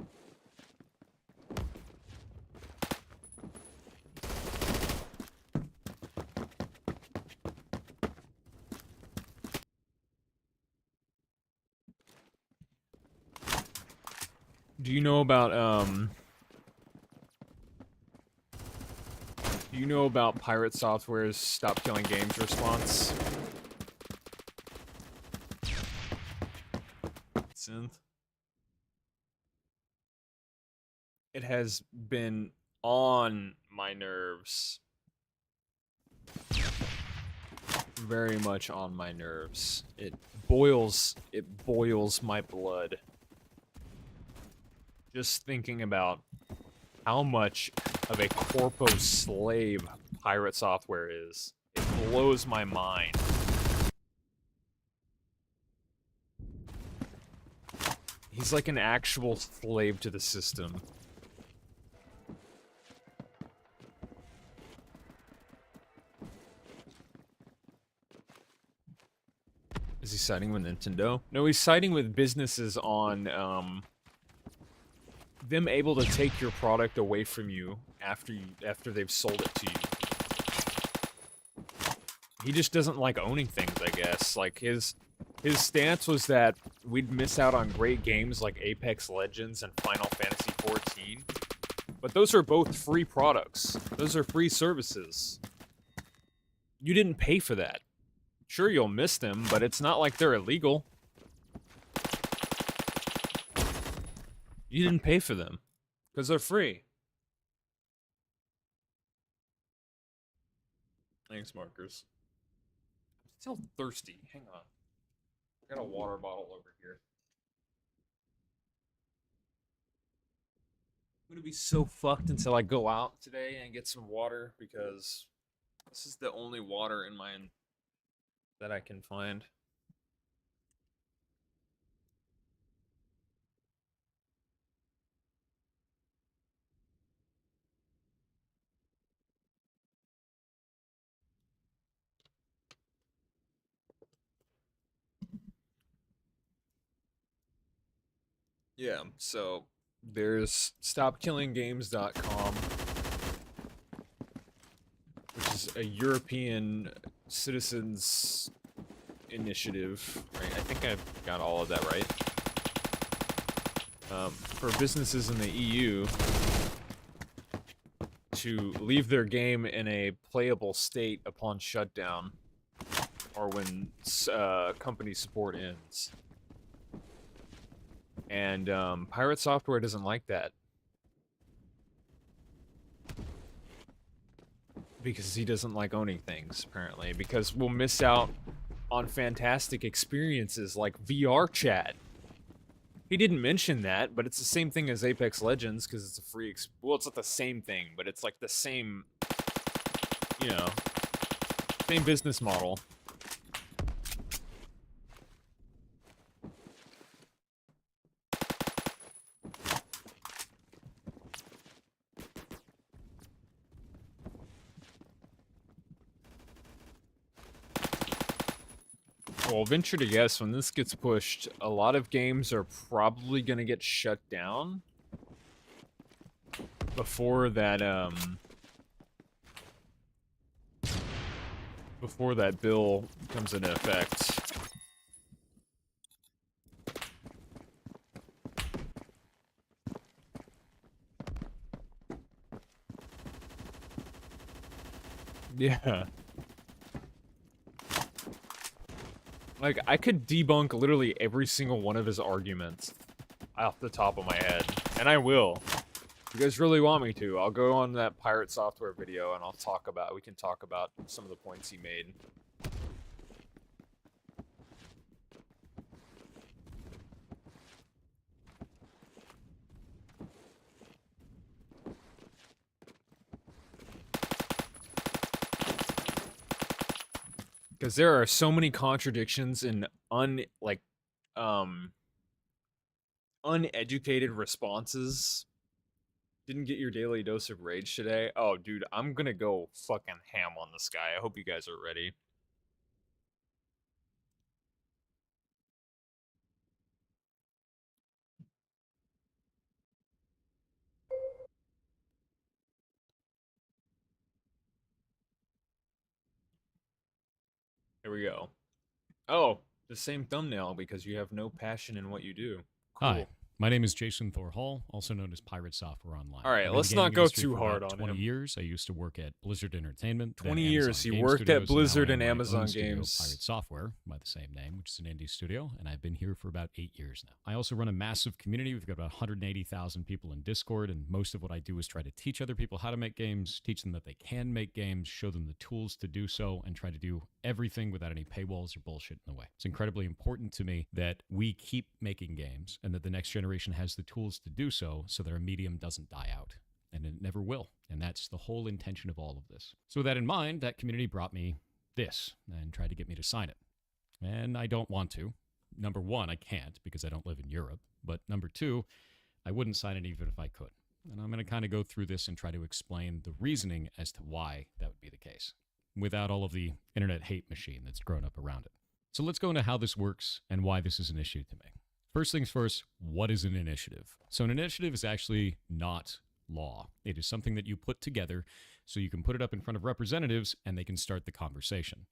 Speaker 2: Do you know about do you know about Pirate Software's Stop Killing Games response? Synth. It has been on my nerves. Very much on my nerves. It boils my blood. Just thinking about how much of a corpo slave Pirate Software is. It blows my mind. He's like an actual slave to the system. Is he siding with Nintendo? No, he's siding with businesses on, them able to take your product away from you after they've sold it to you. He just doesn't like owning things, I guess. Like, his stance was that we'd miss out on great games like Apex Legends and Final Fantasy XIV. But those are both free products. Those are free services. You didn't pay for that. Sure, you'll miss them, but it's not like they're illegal. You didn't pay for them. Because they're free. Thanks, Markers. I'm still thirsty. Hang on. I got a water bottle over here. I'm gonna be so fucked until I go out today and get some water because this is the only water in mine that I can find. Yeah, so there's stopkillinggames.com, which is a European citizens initiative, right? I think I've got all of that right. For businesses in the EU to leave their game in a playable state upon shutdown or when company support ends. And Pirate Software doesn't like that. Because he doesn't like owning things, apparently. Because we'll miss out on fantastic experiences like VR chat. He didn't mention that, but it's the same thing as Apex Legends because it's a free. Well, it's not the same thing, but it's like the same, you know, same business model. Well, venture to guess, when this gets pushed, a lot of games are probably going to get shut down before that, bill comes into effect. Yeah. Like, I could debunk literally every single one of his arguments off the top of my head. And I will. If you guys really want me to, I'll go on that Pirate Software video and we can talk about some of the points he made. Because there are so many contradictions and uneducated responses. Didn't get your daily dose of rage today? Oh, dude, I'm gonna go fucking ham on this guy. I hope you guys are ready. Here we go. Oh, the same thumbnail because you have no passion in what you do. Cool.
Speaker 3: Hi, my name is Jason Thor Hall, also known as Pirate Software Online.
Speaker 2: All right,
Speaker 3: I've been in
Speaker 2: let's
Speaker 3: the
Speaker 2: not
Speaker 3: gaming
Speaker 2: go
Speaker 3: industry
Speaker 2: too
Speaker 3: for
Speaker 2: hard
Speaker 3: about
Speaker 2: on
Speaker 3: 20
Speaker 2: him.
Speaker 3: years. I used to work at Blizzard Entertainment.
Speaker 2: 20
Speaker 3: then
Speaker 2: years.
Speaker 3: Amazon
Speaker 2: He
Speaker 3: Game
Speaker 2: worked at
Speaker 3: Studios, and now
Speaker 2: Blizzard
Speaker 3: I
Speaker 2: and
Speaker 3: own my
Speaker 2: Amazon
Speaker 3: own studio,
Speaker 2: Games.
Speaker 3: Pirate Software, by the same name, which is an indie studio, and I've been here for about 8 years now. I also run a massive community. We've got about 180,000 people in Discord, and most of what I do is try to teach other people how to make games, teach them that they can make games, show them the tools to do so, and try to do everything without any paywalls or bullshit in the way. It's incredibly important to me that we keep making games and that the next generation has the tools to do so that our medium doesn't die out. And it never will. And that's the whole intention of all of this. So with that in mind, that community brought me this and tried to get me to sign it. And I don't want to. Number one, I can't because I don't live in Europe. But number two, I wouldn't sign it even if I could. And I'm going to kind of go through this and try to explain the reasoning as to why that would be the case, without all of the internet hate machine that's grown up around it. So let's go into how this works and why this is an issue to me. First things first, what is an initiative? So an initiative is actually not law. It is something that you put together so you can put it up in front of representatives and they can start the conversation.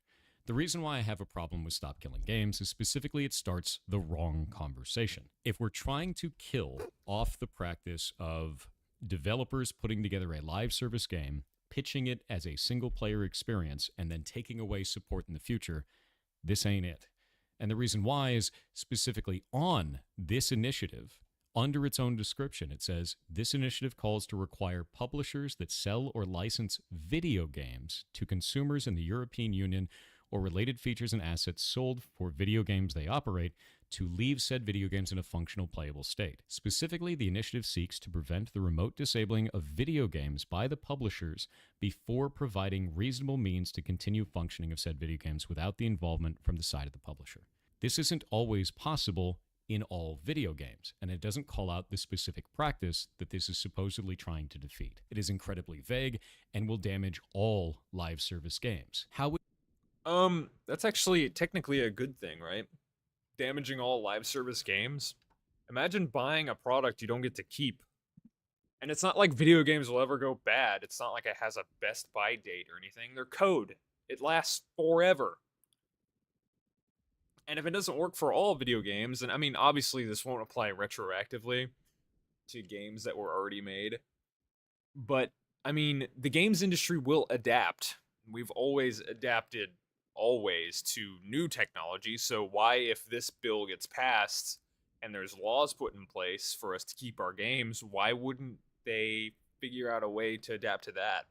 Speaker 3: The reason why I have a problem with Stop Killing Games is specifically it starts the wrong conversation. If we're trying to kill off the practice of developers putting together a live service game, pitching it as a single player experience, and then taking away support in the future, this ain't it. And the reason why is specifically on this initiative, under its own description, it says, this initiative calls to require publishers that sell or license video games to consumers in the European Union or related features and assets sold for video games they operate to leave said video games in a functional playable state. Specifically, the initiative seeks to prevent the remote disabling of video games by the publishers before providing reasonable means to continue functioning of said video games without the involvement from the side of the publisher. This isn't always possible in all video games, and it doesn't call out the specific practice that this is supposedly trying to defeat. It is incredibly vague and will damage all live service games. How would
Speaker 2: That's actually technically a good thing, right? Damaging all live service games. Imagine buying a product you don't get to keep. And it's not like video games will ever go bad. It's not like it has a best buy date or anything. They're code. It lasts forever. And if it doesn't work for all video games, and I mean, obviously this won't apply retroactively to games that were already made, but I mean, the games industry will adapt. We've always adapted, always, to new technology, so why, if this bill gets passed and there's laws put in place for us to keep our games, why wouldn't they figure out a way to adapt to that?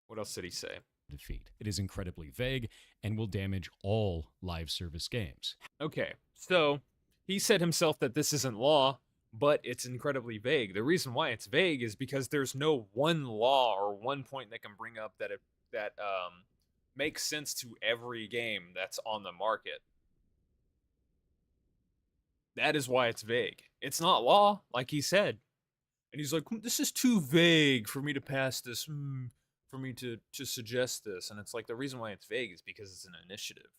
Speaker 2: What else did he say?
Speaker 3: defeat? It is incredibly vague and will damage all live service games.
Speaker 2: Okay, so he said himself that this isn't law, but it's incredibly vague. The reason why it's vague is because there's no one law or one point that can bring up that makes sense to every game that's on the market. That is why it's vague. It's not law, like he said. And he's like, this is too vague for me to pass this, for me to suggest this. And it's like, the reason why it's vague is because it's an initiative.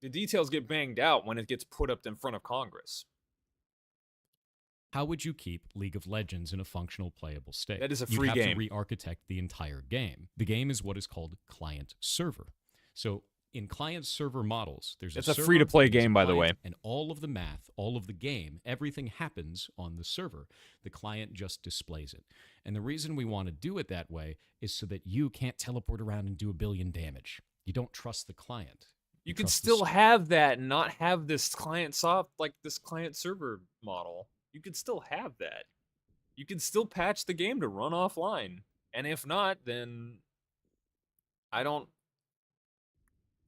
Speaker 2: The details get banged out when it gets put up in front of Congress.
Speaker 3: How would you keep League of Legends in a functional playable state?
Speaker 2: That is a free
Speaker 3: You'd have
Speaker 2: game.
Speaker 3: to re-architect the entire game. The game is what is called client-server. So in client-server models, there's
Speaker 2: It's
Speaker 3: a
Speaker 2: a
Speaker 3: server,
Speaker 2: free-to-play
Speaker 3: there's a
Speaker 2: game, by the
Speaker 3: client,
Speaker 2: way.
Speaker 3: and all of the math, all of the game, everything happens on the server. The client just displays it. And the reason we want to do it that way is so that you can't teleport around and do 1 billion damage. You don't trust the client.
Speaker 2: You can
Speaker 3: trust the
Speaker 2: still
Speaker 3: server.
Speaker 2: have that and not have this this client server model. You can still have that. You can still patch the game to run offline. And if not, then I don't.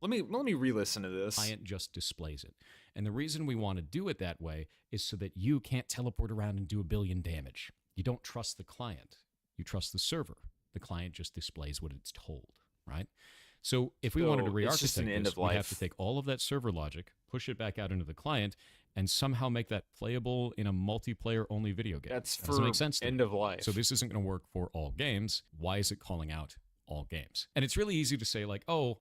Speaker 2: Let me re-listen to this.
Speaker 3: Client just displays it. And the reason we want to do it that way is so that you can't teleport around and do 1 billion damage. You don't trust the client. You trust the server. The client just displays what it's told, right? So if we wanted to
Speaker 2: So, it's
Speaker 3: re-architect
Speaker 2: just an end
Speaker 3: this,
Speaker 2: of
Speaker 3: we'd have
Speaker 2: life.
Speaker 3: to take all of that server logic, push it back out into the client, and somehow make that playable in a multiplayer-only video game.
Speaker 2: That's
Speaker 3: That doesn't
Speaker 2: for
Speaker 3: make sense to me.
Speaker 2: end of life.
Speaker 3: So this isn't going to work for all games. Why is it calling out all games? And it's really easy to say, like, oh,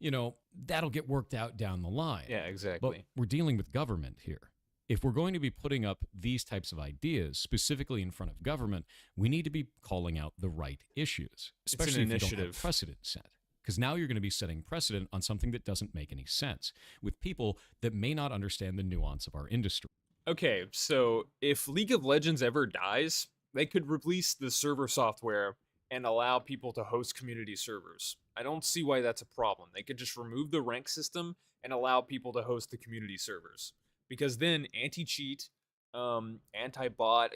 Speaker 3: that'll get worked out down the line.
Speaker 2: Yeah,
Speaker 3: But
Speaker 2: exactly.
Speaker 3: we're dealing with government here. If we're going to be putting up these types of ideas, specifically in front of government, we need to be calling out the right issues,
Speaker 2: an
Speaker 3: especially if you don't
Speaker 2: initiative.
Speaker 3: have precedent set. Because now you're going to be setting precedent on something that doesn't make any sense with people that may not understand the nuance of our industry.
Speaker 2: Okay, so if League of Legends ever dies, they could release the server software and allow people to host community servers. I don't see why that's a problem. They could just remove the rank system and allow people to host the community servers. Because then anti-cheat, anti-bot,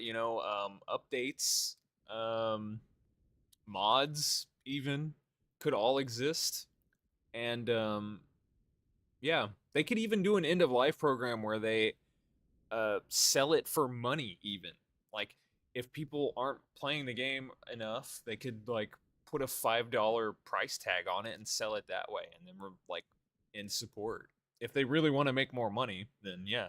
Speaker 2: updates, mods even could all exist. And yeah, they could even do an end of life program where they sell it for money even. Like if people aren't playing the game enough, they could like put a $5 price tag on it and sell it that way, and then we're like in support. If they really want to make more money, then yeah.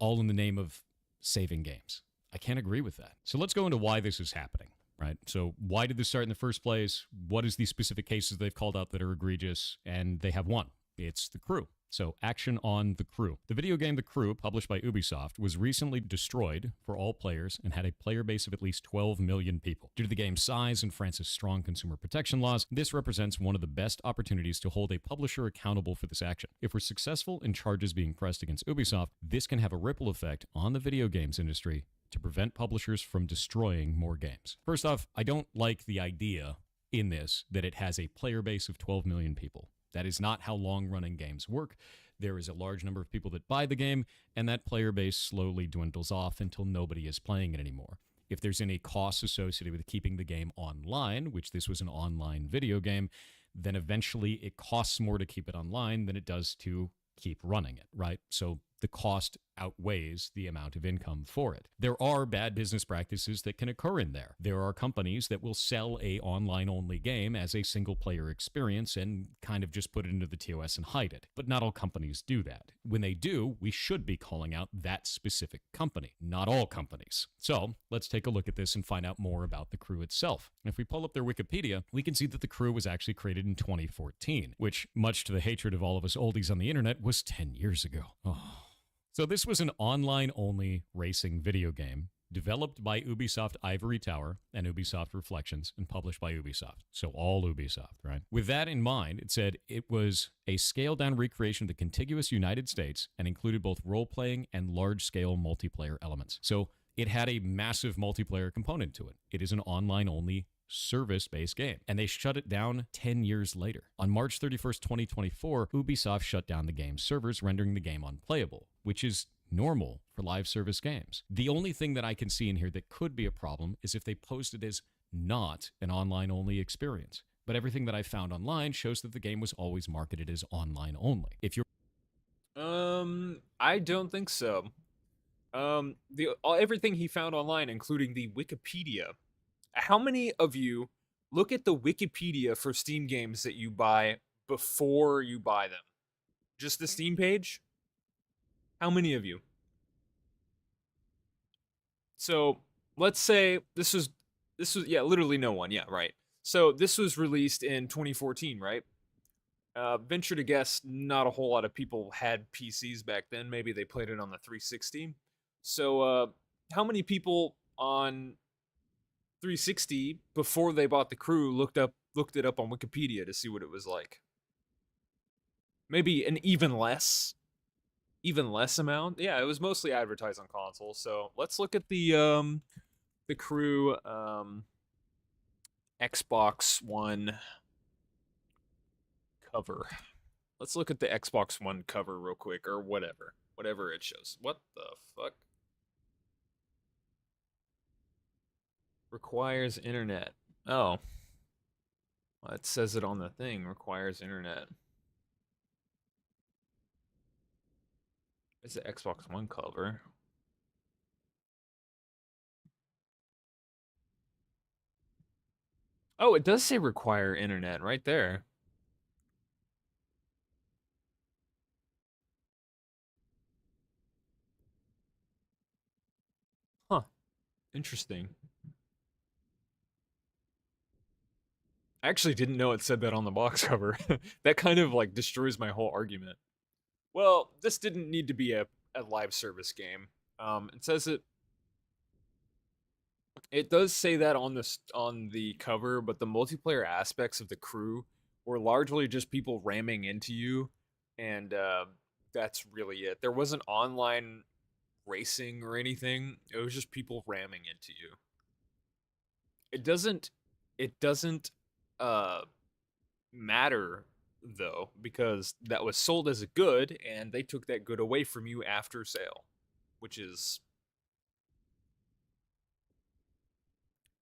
Speaker 3: All in the name of saving games. I can't agree with that. So let's go into why this is happening, right? So why did this start in the first place? What is the specific cases they've called out that are egregious? And they have one. It's The Crew. So action on The Crew. The video game The Crew, published by Ubisoft, was recently destroyed for all players and had a player base of at least 12 million people. Due to the game's size and France's strong consumer protection laws, this represents one of the best opportunities to hold a publisher accountable for this action. If we're successful in charges being pressed against Ubisoft, this can have a ripple effect on the video games industry to prevent publishers from destroying more games. First off, I don't like the idea in this that it has a player base of 12 million people. That is not how long-running games work. There is a large number of people that buy the game, and that player base slowly dwindles off until nobody is playing it anymore. If there's any costs associated with keeping the game online, which this was an online video game, then eventually it costs more to keep it online than it does to keep running it, right? So the cost outweighs the amount of income for it. There are bad business practices that can occur in there. There are companies that will sell a online-only game as a single-player experience and kind of just put it into the TOS and hide it. But not all companies do that. When they do, we should be calling out that specific company, not all companies. So let's take a look at this and find out more about the Crew itself. If we pull up their Wikipedia, we can see that the Crew was actually created in 2014, which, much to the hatred of all of us oldies on the internet, was 10 years ago. Oh. So this was an online-only racing video game developed by Ubisoft Ivory Tower and Ubisoft Reflections and published by Ubisoft. So all Ubisoft, right? With that in mind, it said it was a scaled-down recreation of the contiguous United States and included both role-playing and large-scale multiplayer elements. So it had a massive multiplayer component to it. It is an online-only service-based game, and they shut it down 10 years later. On March 31st, 2024, Ubisoft shut down the game's servers, rendering the game unplayable, which is normal for live service games. The only thing that I can see in here that could be a problem is if they posted as not an online-only experience. But everything that I found online shows that the game was always marketed as online only. If you're
Speaker 2: I don't think so. Everything he found online, including the Wikipedia. How many of you look at the Wikipedia for Steam games that you buy before you buy them? Just the Steam page? How many of you? So let's say this was yeah, literally no one. Yeah, right. So this was released in 2014, right? Venture to guess, not a whole lot of people had PCs back then. Maybe they played it on the 360. So how many people on 360 before they bought the Crew looked it up on Wikipedia to see what it was like? Maybe an even less amount. Yeah, it was mostly advertised on consoles. So let's look at the Crew Xbox One cover. Let's look at the Xbox One cover real quick, or whatever it shows. What the fuck? Requires internet. Oh. Well, it says it on the thing. Requires internet. It's the Xbox One cover. Oh, it does say require internet right there. Huh. Interesting. I actually didn't know it said that on the box cover. That kind of like destroys my whole argument. Well, this didn't need to be a live service game. It says it does say that on the cover, but the multiplayer aspects of the Crew were largely just people ramming into you, and that's really it. There wasn't online racing or anything. It was just people ramming into you. It doesn't matter though, because that was sold as a good and they took that good away from you after sale, which is,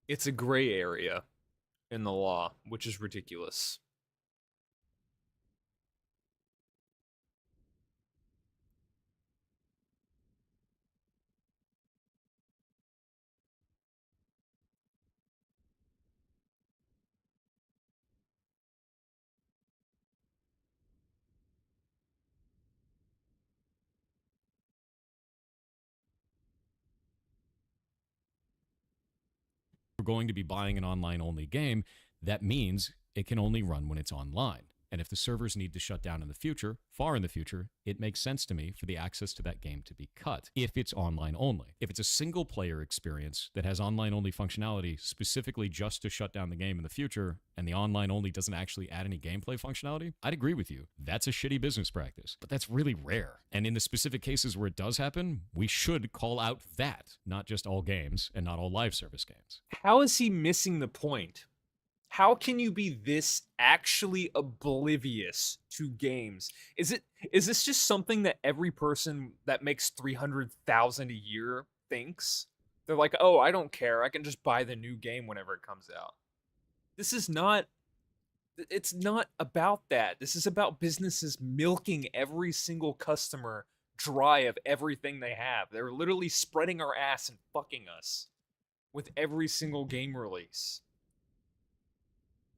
Speaker 2: it's a gray area in the law, which is ridiculous.
Speaker 3: we're going to be buying an online-only game, that means it can only run when it's online. And if the servers need to shut down in the future, far in the future, it makes sense to me for the access to that game to be cut, if it's online only. If it's a single-player experience that has online-only functionality specifically just to shut down the game in the future, and the online-only doesn't actually add any gameplay functionality, I'd agree with you. That's a shitty business practice. But that's really rare. And in the specific cases where it does happen, we should call out that, not just all games and not all live service games.
Speaker 2: How is he missing the point? How can you be this actually oblivious to games? Is this just something that every person that makes 300,000 a year thinks? They're like, "Oh, I don't care. I can just buy the new game whenever it comes out." This is not It's not about that. This is about businesses milking every single customer dry of everything they have. They're literally spreading our ass and fucking us with every single game release.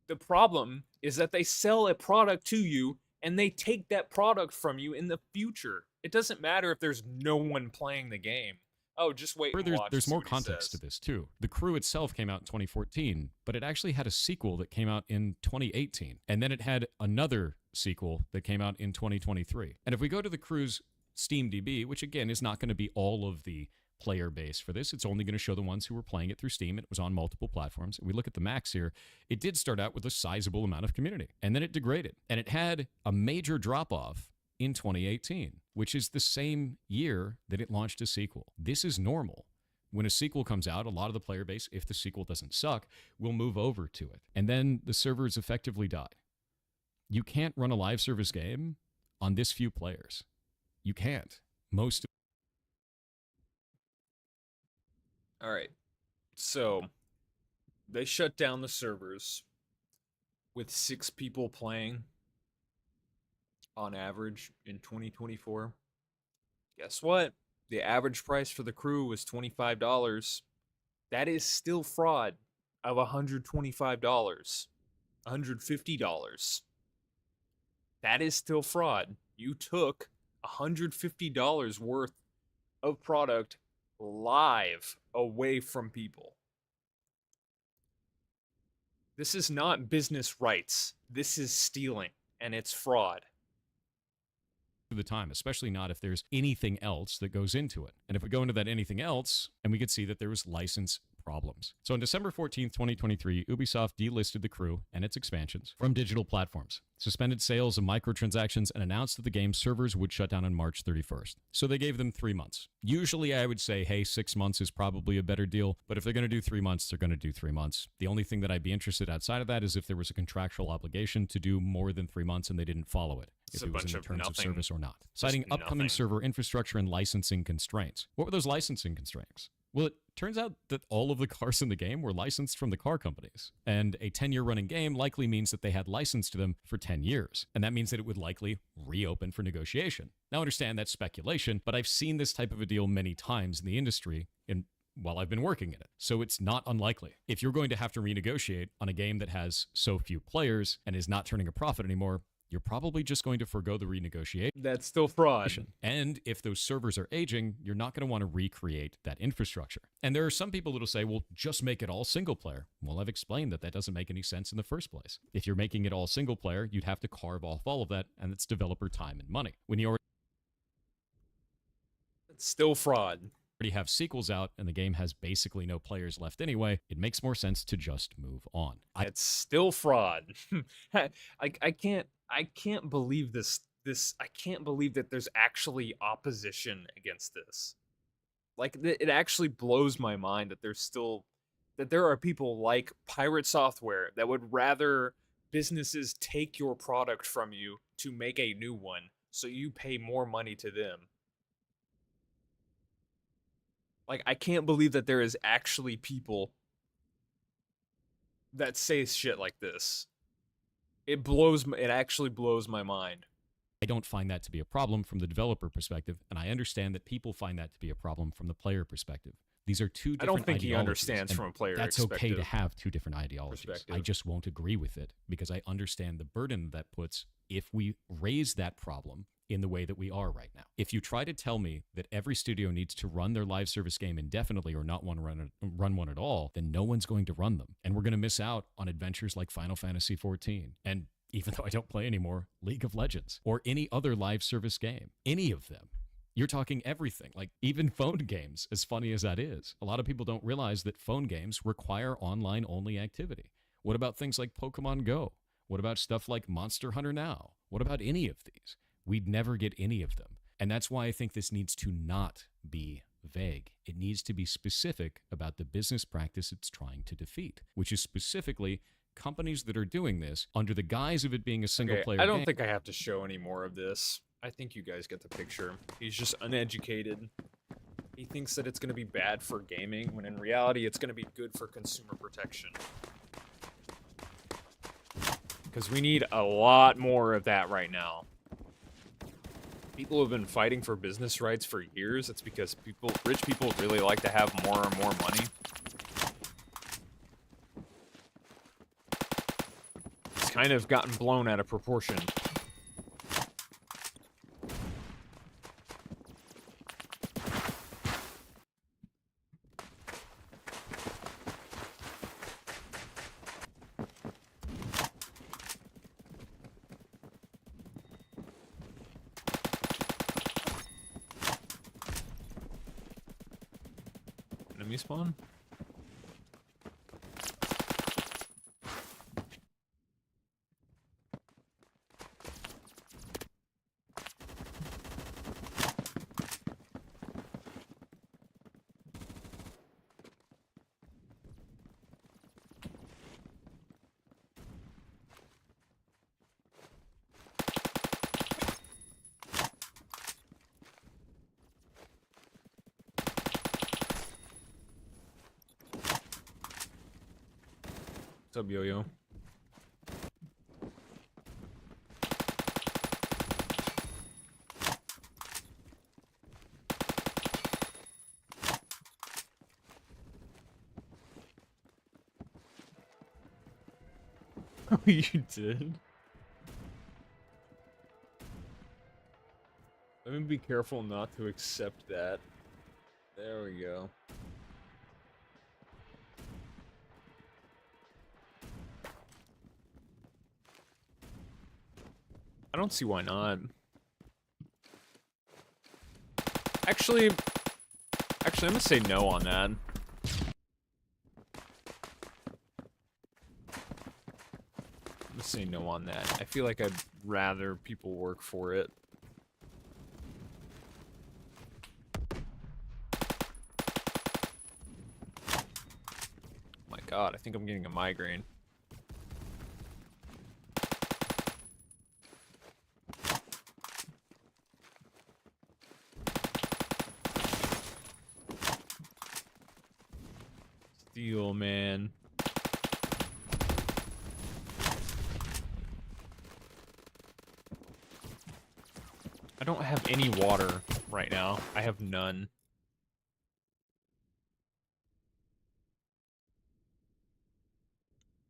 Speaker 2: The problem is that they sell a product to you and they take that product from you in the future. It doesn't matter if there's no one playing the game. Oh, just wait and watch.
Speaker 3: There's
Speaker 2: see
Speaker 3: more
Speaker 2: what he
Speaker 3: context to
Speaker 2: says.
Speaker 3: this too. The Crew itself came out in 2014, but it actually had a sequel that came out in 2018, and then it had another sequel that came out in 2023. And if we go to the Crew's SteamDB, which again is not going to be all of the player base for this, it's only going to show the ones who were playing it through Steam. It was on multiple platforms. We look at the max here. It did start out with a sizable amount of community, and then it degraded, and it had a major drop off in 2018, which is the same year that it launched a sequel. This is normal. When a sequel comes out, a lot of the player base, if the sequel doesn't suck, will move over to it. And then the servers effectively die. You can't run a live service game on this few players. You can't. Most.
Speaker 2: All right. So they shut down the servers with 6 people playing on average in 2024. Guess what? The average price for the Crew was $25. That is still fraud of $125, $150. That is still fraud. You took $150 worth of product live away from people. This is not business rights. This is stealing, and it's fraud.
Speaker 3: Of the time, especially not if there's anything else that goes into it. And if we go into that anything else, and we could see that there was license problems. So on December 14th, 2023, Ubisoft delisted the Crew and its expansions from digital platforms, suspended sales of microtransactions, and announced that the game's servers would shut down on March 31st. So they gave them 3 months. Usually I would say, hey, 6 months is probably a better deal, but if they're going to do 3 months, they're going to do 3 months. The only thing that I'd be interested outside of that is if there was a contractual obligation to do more than 3 months and they didn't follow it.
Speaker 2: It's
Speaker 3: If
Speaker 2: a
Speaker 3: it was
Speaker 2: bunch
Speaker 3: in
Speaker 2: of
Speaker 3: terms of
Speaker 2: nothing.
Speaker 3: service or not. Citing upcoming
Speaker 2: nothing.
Speaker 3: server infrastructure and licensing constraints. What were those licensing constraints? Well, it turns out that all of the cars in the game were licensed from the car companies. And a 10-year running game likely means that they had license to them for 10 years. And that means that it would likely reopen for negotiation. Now, understand that's speculation, but I've seen this type of a deal many times in the industry while I've been working in it. So it's not unlikely. If you're going to have to renegotiate on a game that has so few players and is not turning a profit anymore, you're probably just going to forego the renegotiation.
Speaker 2: That's still fraud.
Speaker 3: And if those servers are aging, you're not going to want to recreate that infrastructure. And there are some people that'll say, well, just make it all single player. Well, I've explained that that doesn't make any sense in the first place. If you're making it all single player, you'd have to carve off all of that, and it's developer time and money. When you
Speaker 2: It's still fraud.
Speaker 3: already have sequels out and the game has basically no players left anyway, it makes more sense to just move on.
Speaker 2: It's still fraud. I can't believe this. I can't believe that there's actually opposition against this. Like, it actually blows my mind that there are people like Pirate Software that would rather businesses take your product from you to make a new one so you pay more money to them. Like, I can't believe that there is actually people that say shit like this. It actually blows my mind.
Speaker 3: I don't find that to be a problem from the developer perspective, and I understand that people find that to be a problem from the player perspective. These are two different
Speaker 2: I don't think he
Speaker 3: ideologies,
Speaker 2: understands
Speaker 3: and
Speaker 2: from a player
Speaker 3: that's okay to
Speaker 2: perspective.
Speaker 3: have two different ideologies. I just won't agree with it because I understand the burden that puts if we raise that problem in the way that we are right now. If you try to tell me that every studio needs to run their live service game indefinitely or not want to run one at all, then no one's going to run them. And we're going to miss out on adventures like Final Fantasy XIV. And even though I don't play anymore, League of Legends or any other live service game, any of them. You're talking everything, like even phone games, as funny as that is. A lot of people don't realize that phone games require online-only activity. What about things like Pokemon Go? What about stuff like Monster Hunter Now? What about any of these? We'd never get any of them. And that's why I think this needs to not be vague. It needs to be specific about the business practice it's trying to defeat, which is specifically companies that are doing this under the guise of it being a single-player game.
Speaker 2: I don't think I have to show any more of this. I think you guys get the picture. He's just uneducated. He thinks that it's going to be bad for gaming, when in reality it's going to be good for consumer protection. Because we need a lot more of that right now. People have been fighting for business rights for years. It's because rich people really like to have more and more money. It's kind of gotten blown out of proportion. Enemy spawn? What's up, Yo-Yo? Oh, you did? Let me be careful not to accept that. There we go. I don't see why not. Actually, I'm gonna say no on that. I'm gonna say no on that. I feel like I'd rather people work for it. My God, I think I'm getting a migraine. Steel, man. I don't have any water right now. I have none.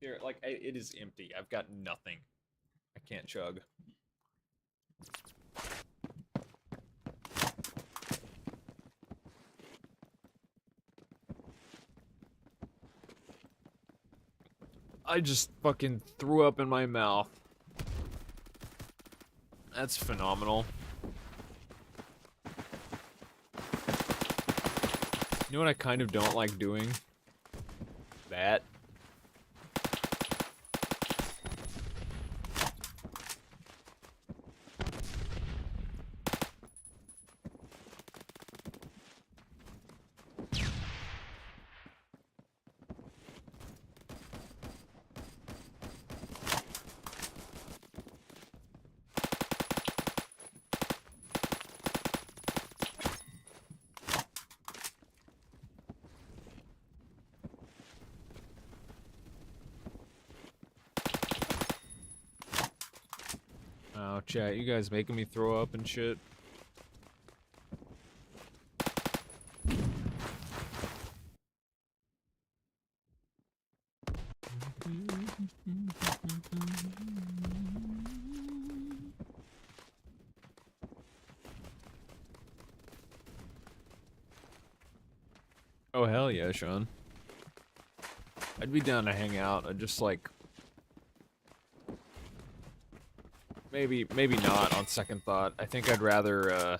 Speaker 2: Here, like, it is empty. I've got nothing. I can't chug. I just fucking threw up in my mouth. That's phenomenal. You know what I kind of don't like doing? That. Oh, chat, you guys making me throw up and shit. Oh, hell yeah, Sean. I'd be down to hang out. I'd just like... Maybe not on second thought. I think I'd rather, try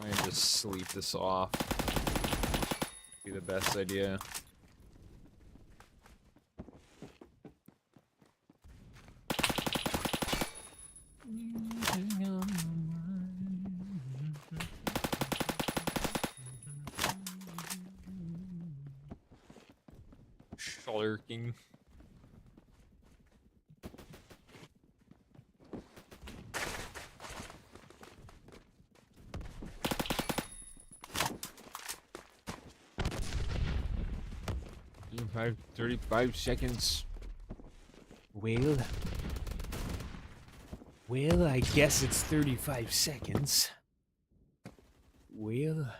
Speaker 2: and just sleep this off. Be the best idea. Slurking. Five 35 seconds. Well, I guess it's 35 seconds. Well.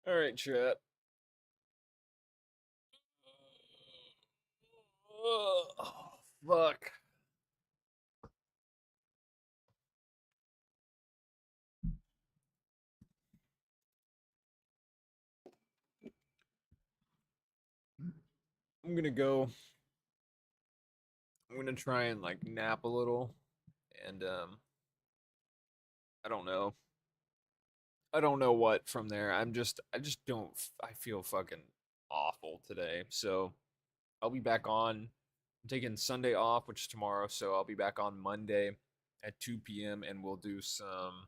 Speaker 2: All right, chat. Oh, fuck. I'm gonna go. I'm gonna try and like nap a little, and I don't know. I don't know what from there. I just don't. I feel fucking awful today. So I'll be back on. I'm taking Sunday off, which is tomorrow. So I'll be back on Monday at 2 p.m. and we'll do some.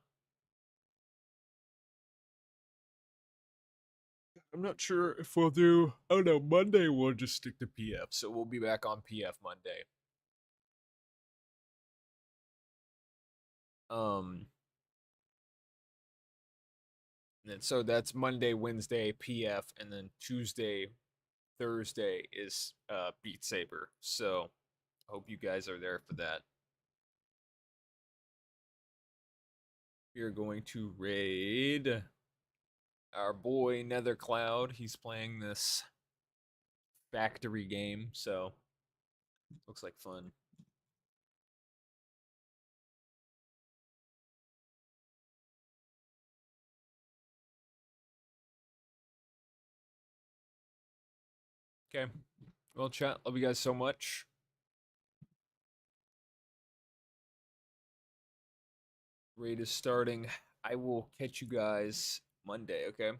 Speaker 2: I'm not sure if we'll do. Oh no, Monday we'll just stick to PF. So we'll be back on PF Monday. Um, and so that's Monday, Wednesday, PF, and then Tuesday, Thursday is Beat Saber. So hope you guys are there for that. We are going to raid our boy Nethercloud. He's playing this factory game, so looks like fun. Okay. Well, chat, love you guys so much. Raid is starting. I will catch you guys Monday, okay?